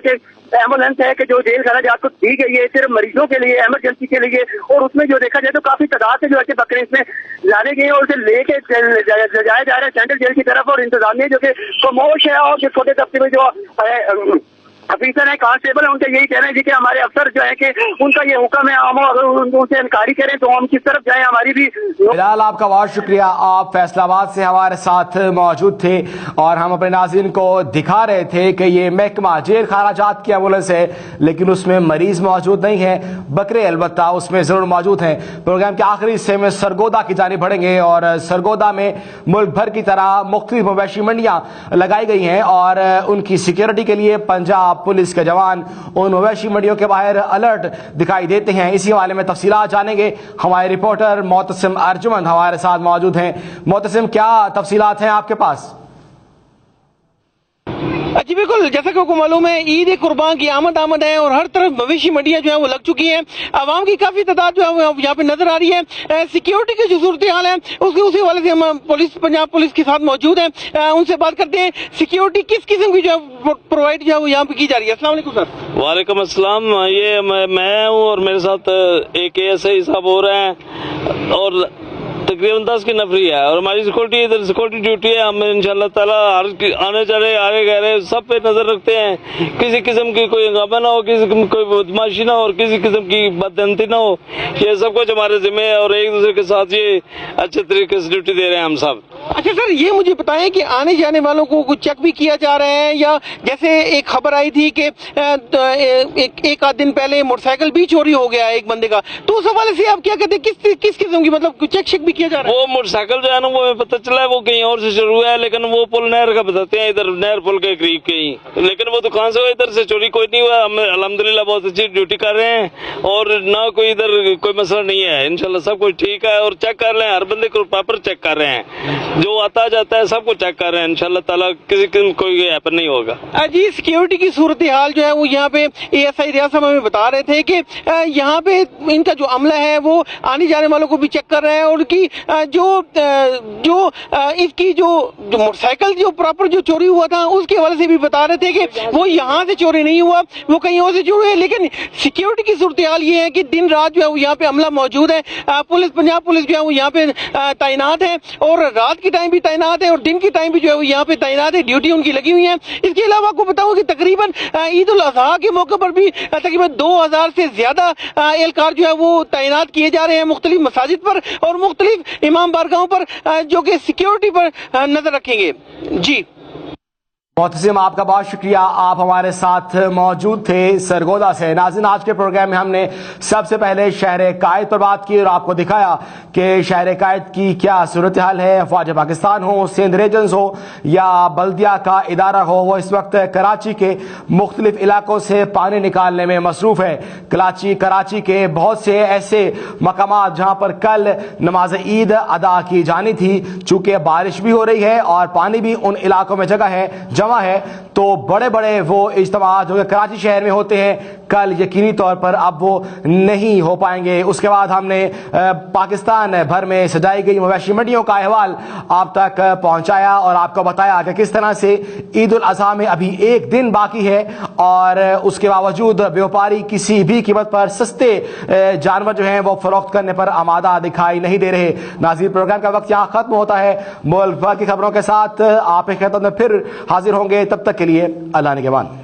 एम्बुलेंस है कि जो जेल खानाजात को दी गई है सिर्फ मरीजों के लिए, इमरजेंसी के लिए, और उसमें जो देखा जाए तो काफी तादाद से जो है बकरे इसमें लाने गए और उसे लेके जाया जा रहा है सेंट्रल जेल की तरफ। और इंतजामिया जो कि खामोश है और जो छोटे तबके में जो अफीसर है, कांस्टेबल है, उनका यही कहना है जी कि हमारे अफसर जो है कि उनका ये हुक्म है, हम अगर उनसे इनकारी करें तो हम किस तरफ जाएं, हमारी भी। बिलाल, आपका बहुत शुक्रिया, आप फैसलाबाद से हमारे साथ मौजूद थे और हम अपने नाज़रीन को दिखा रहे थे कि ये महकमा जेल खानाजात की एम्बुलेंस है, लेकिन उसमें मरीज मौजूद नहीं है, बकरे अलबत्ता उसमें जरूर मौजूद हैं। प्रोग्राम के आखिरी हिस्से में सरगोदा की जानिब बढ़ेंगे और सरगोदा में मुल्क भर की तरह मुख्तलिफ मवेशी मंडियां लगाई गई हैं और उनकी सिक्योरिटी के लिए पंजाब पुलिस के जवान उन मवेशी मंडियों के बाहर अलर्ट दिखाई देते हैं। इसी हवाले में तफसीलात जानेंगे, हमारे रिपोर्टर मोतसिम अर्जुमंद हमारे साथ मौजूद हैं। मोतसिम, क्या तफसीलात हैं आपके पास? जी बिल्कुल, जैसा कि आपको मालूम है ईद कुर्बान की आमद है और हर तरफ मवेशी मंडियां जो है वो लग चुकी हैं। आवाम की काफी तादाद जो है वो यहाँ पे नजर आ रही है। सिक्योरिटी की जो सूरत हाल है उसी हवाले से हम पंजाब पुलिस के साथ मौजूद हैं, उनसे बात करते हैं सिक्योरिटी किस किस्म की जो है प्रोवाइड जो है वो यहाँ पे की जा रही है। अस्सलाम वालेकुम सर। वालेकुम अस्सलाम, ये मैं हूँ और मेरे साथ एक ASI साहब हो रहे हैं और तकरीबन 10 की नफरी है और हमारी सिक्योरिटी इधर सिक्योरिटी ड्यूटी है। हम इंशाल्लाह ताला हर आने चले आगे गह रहे सब पे नजर रखते हैं, किसी किस्म की कोई हंगामा ना हो, किसी किस्म कोई बदमाशी ना हो और किसी किस्म की बदअंती ना हो, ये सब कुछ हमारे जिम्मे है और एक दूसरे के साथ ये अच्छे तरीके से ड्यूटी दे रहे हैं हम सब। अच्छा सर, ये मुझे बताएं कि आने जाने वालों को कुछ चेक भी किया जा रहा है, या जैसे एक खबर आई थी कि एक आध दिन पहले मोटरसाइकिल भी चोरी हो गया एक बंदे का, तो उस हवाले से आप क्या कहते हैं, किस किस्म की मतलब चेक भी किया जा रहा है? वो मोटरसाइकिल जो है ना वो हमें पता चला है वो कहीं और से शुरू हुआ है, लेकिन वो पुल नहर का बताते हैं, इधर नहर पुल के करीब कहीं, लेकिन वो दुकान से इधर से चोरी कोई नहीं हुआ। हम अल्हम्दुलिल्लाह बहुत अच्छी ड्यूटी कर रहे हैं और ना कोई इधर कोई मसला नहीं है, इंशाल्लाह सब कुछ ठीक है और चेक कर रहे हैं, हर बंदे को प्रॉपर चेक कर रहे हैं, जो आता जाता है सबको चेक कर रहे हैं, इंशाल्लाह ताला किसी किस्म कोई हैपन नहीं होगा। जी, सिक्योरिटी की सूरत हाल जो है वो यहाँ पे ASI रियाज साहब हमें बता रहे थे कि यहाँ पे इनका जो अमला है वो आने जाने वालों को भी चेक कर रहे हैं और उनकी इसकी जो मोटरसाइकिल जो प्रॉपर जो चोरी हुआ था उसके हवाले से भी बता रहे थे कि वो यहाँ से चोरी नहीं हुआ, वो कहीं और से चोरी है। लेकिन सिक्योरिटी की सूरत हाल ये है कि दिन रात जो है वो यहाँ पे अमला मौजूद है, पुलिस पंजाब पुलिस जो है वो यहाँ पे तैनात है और रात की टाइम भी तैनात है और दिन की टाइम भी जो है वो यहाँ पे तैनात है, ड्यूटी उनकी लगी हुई है। इसके अलावा आपको बताऊं कि तकरीबन ईद उल अजहा के मौके पर भी तकरीबन 2000 से ज्यादा एहलकार जो है वो तैनात किए जा रहे हैं मुख्तलिफ मसाजिद पर और मुख्तलिफ इमाम बारगाहों पर, जो कि सिक्योरिटी पर नजर रखेंगे। जी मोहतसिम, आपका बहुत शुक्रिया, आप हमारे साथ मौजूद थे सरगोदा से। नाज़रीन, आज के प्रोग्राम में हमने सबसे पहले शहर कायद पर बात की और आपको दिखाया कि शहर कायद की क्या सूरत हाल है। अफवाज पाकिस्तान हो, सिंध रीजन्स हो या बल्दिया का इदारा हो, वो इस वक्त कराची के मुख्तलिफ इलाकों से पानी निकालने में मसरूफ़ है। कराची के बहुत से ऐसे मकामात जहाँ पर कल नमाज ईद अदा की जानी थी, चूँकि बारिश भी हो रही है और पानी भी उन इलाकों में जमा है, तो बड़े बड़े वो इज्तिमात जो कराची शहर में होते हैं कल यकीनी तौर पर अब वो नहीं हो पाएंगे। उसके बाद हमने पाकिस्तान भर में सजाई गई मवेशी मंडियों का अहवाल आप तक पहुंचाया और आपको बताया कि किस तरह से ईद उल अज़हा में अभी एक दिन बाकी है और उसके बावजूद व्यापारी किसी भी कीमत पर सस्ते जानवर जो हैं वो फरोख्त करने पर आमादा दिखाई नहीं दे रहे। नाज़रीन, प्रोग्राम का वक्त यहाँ खत्म होता है। मुल्क भर की खबरों के साथ आप एक खिदमत में फिर हाजिर होंगे, तब तक के लिए अल्लाह निगहबान।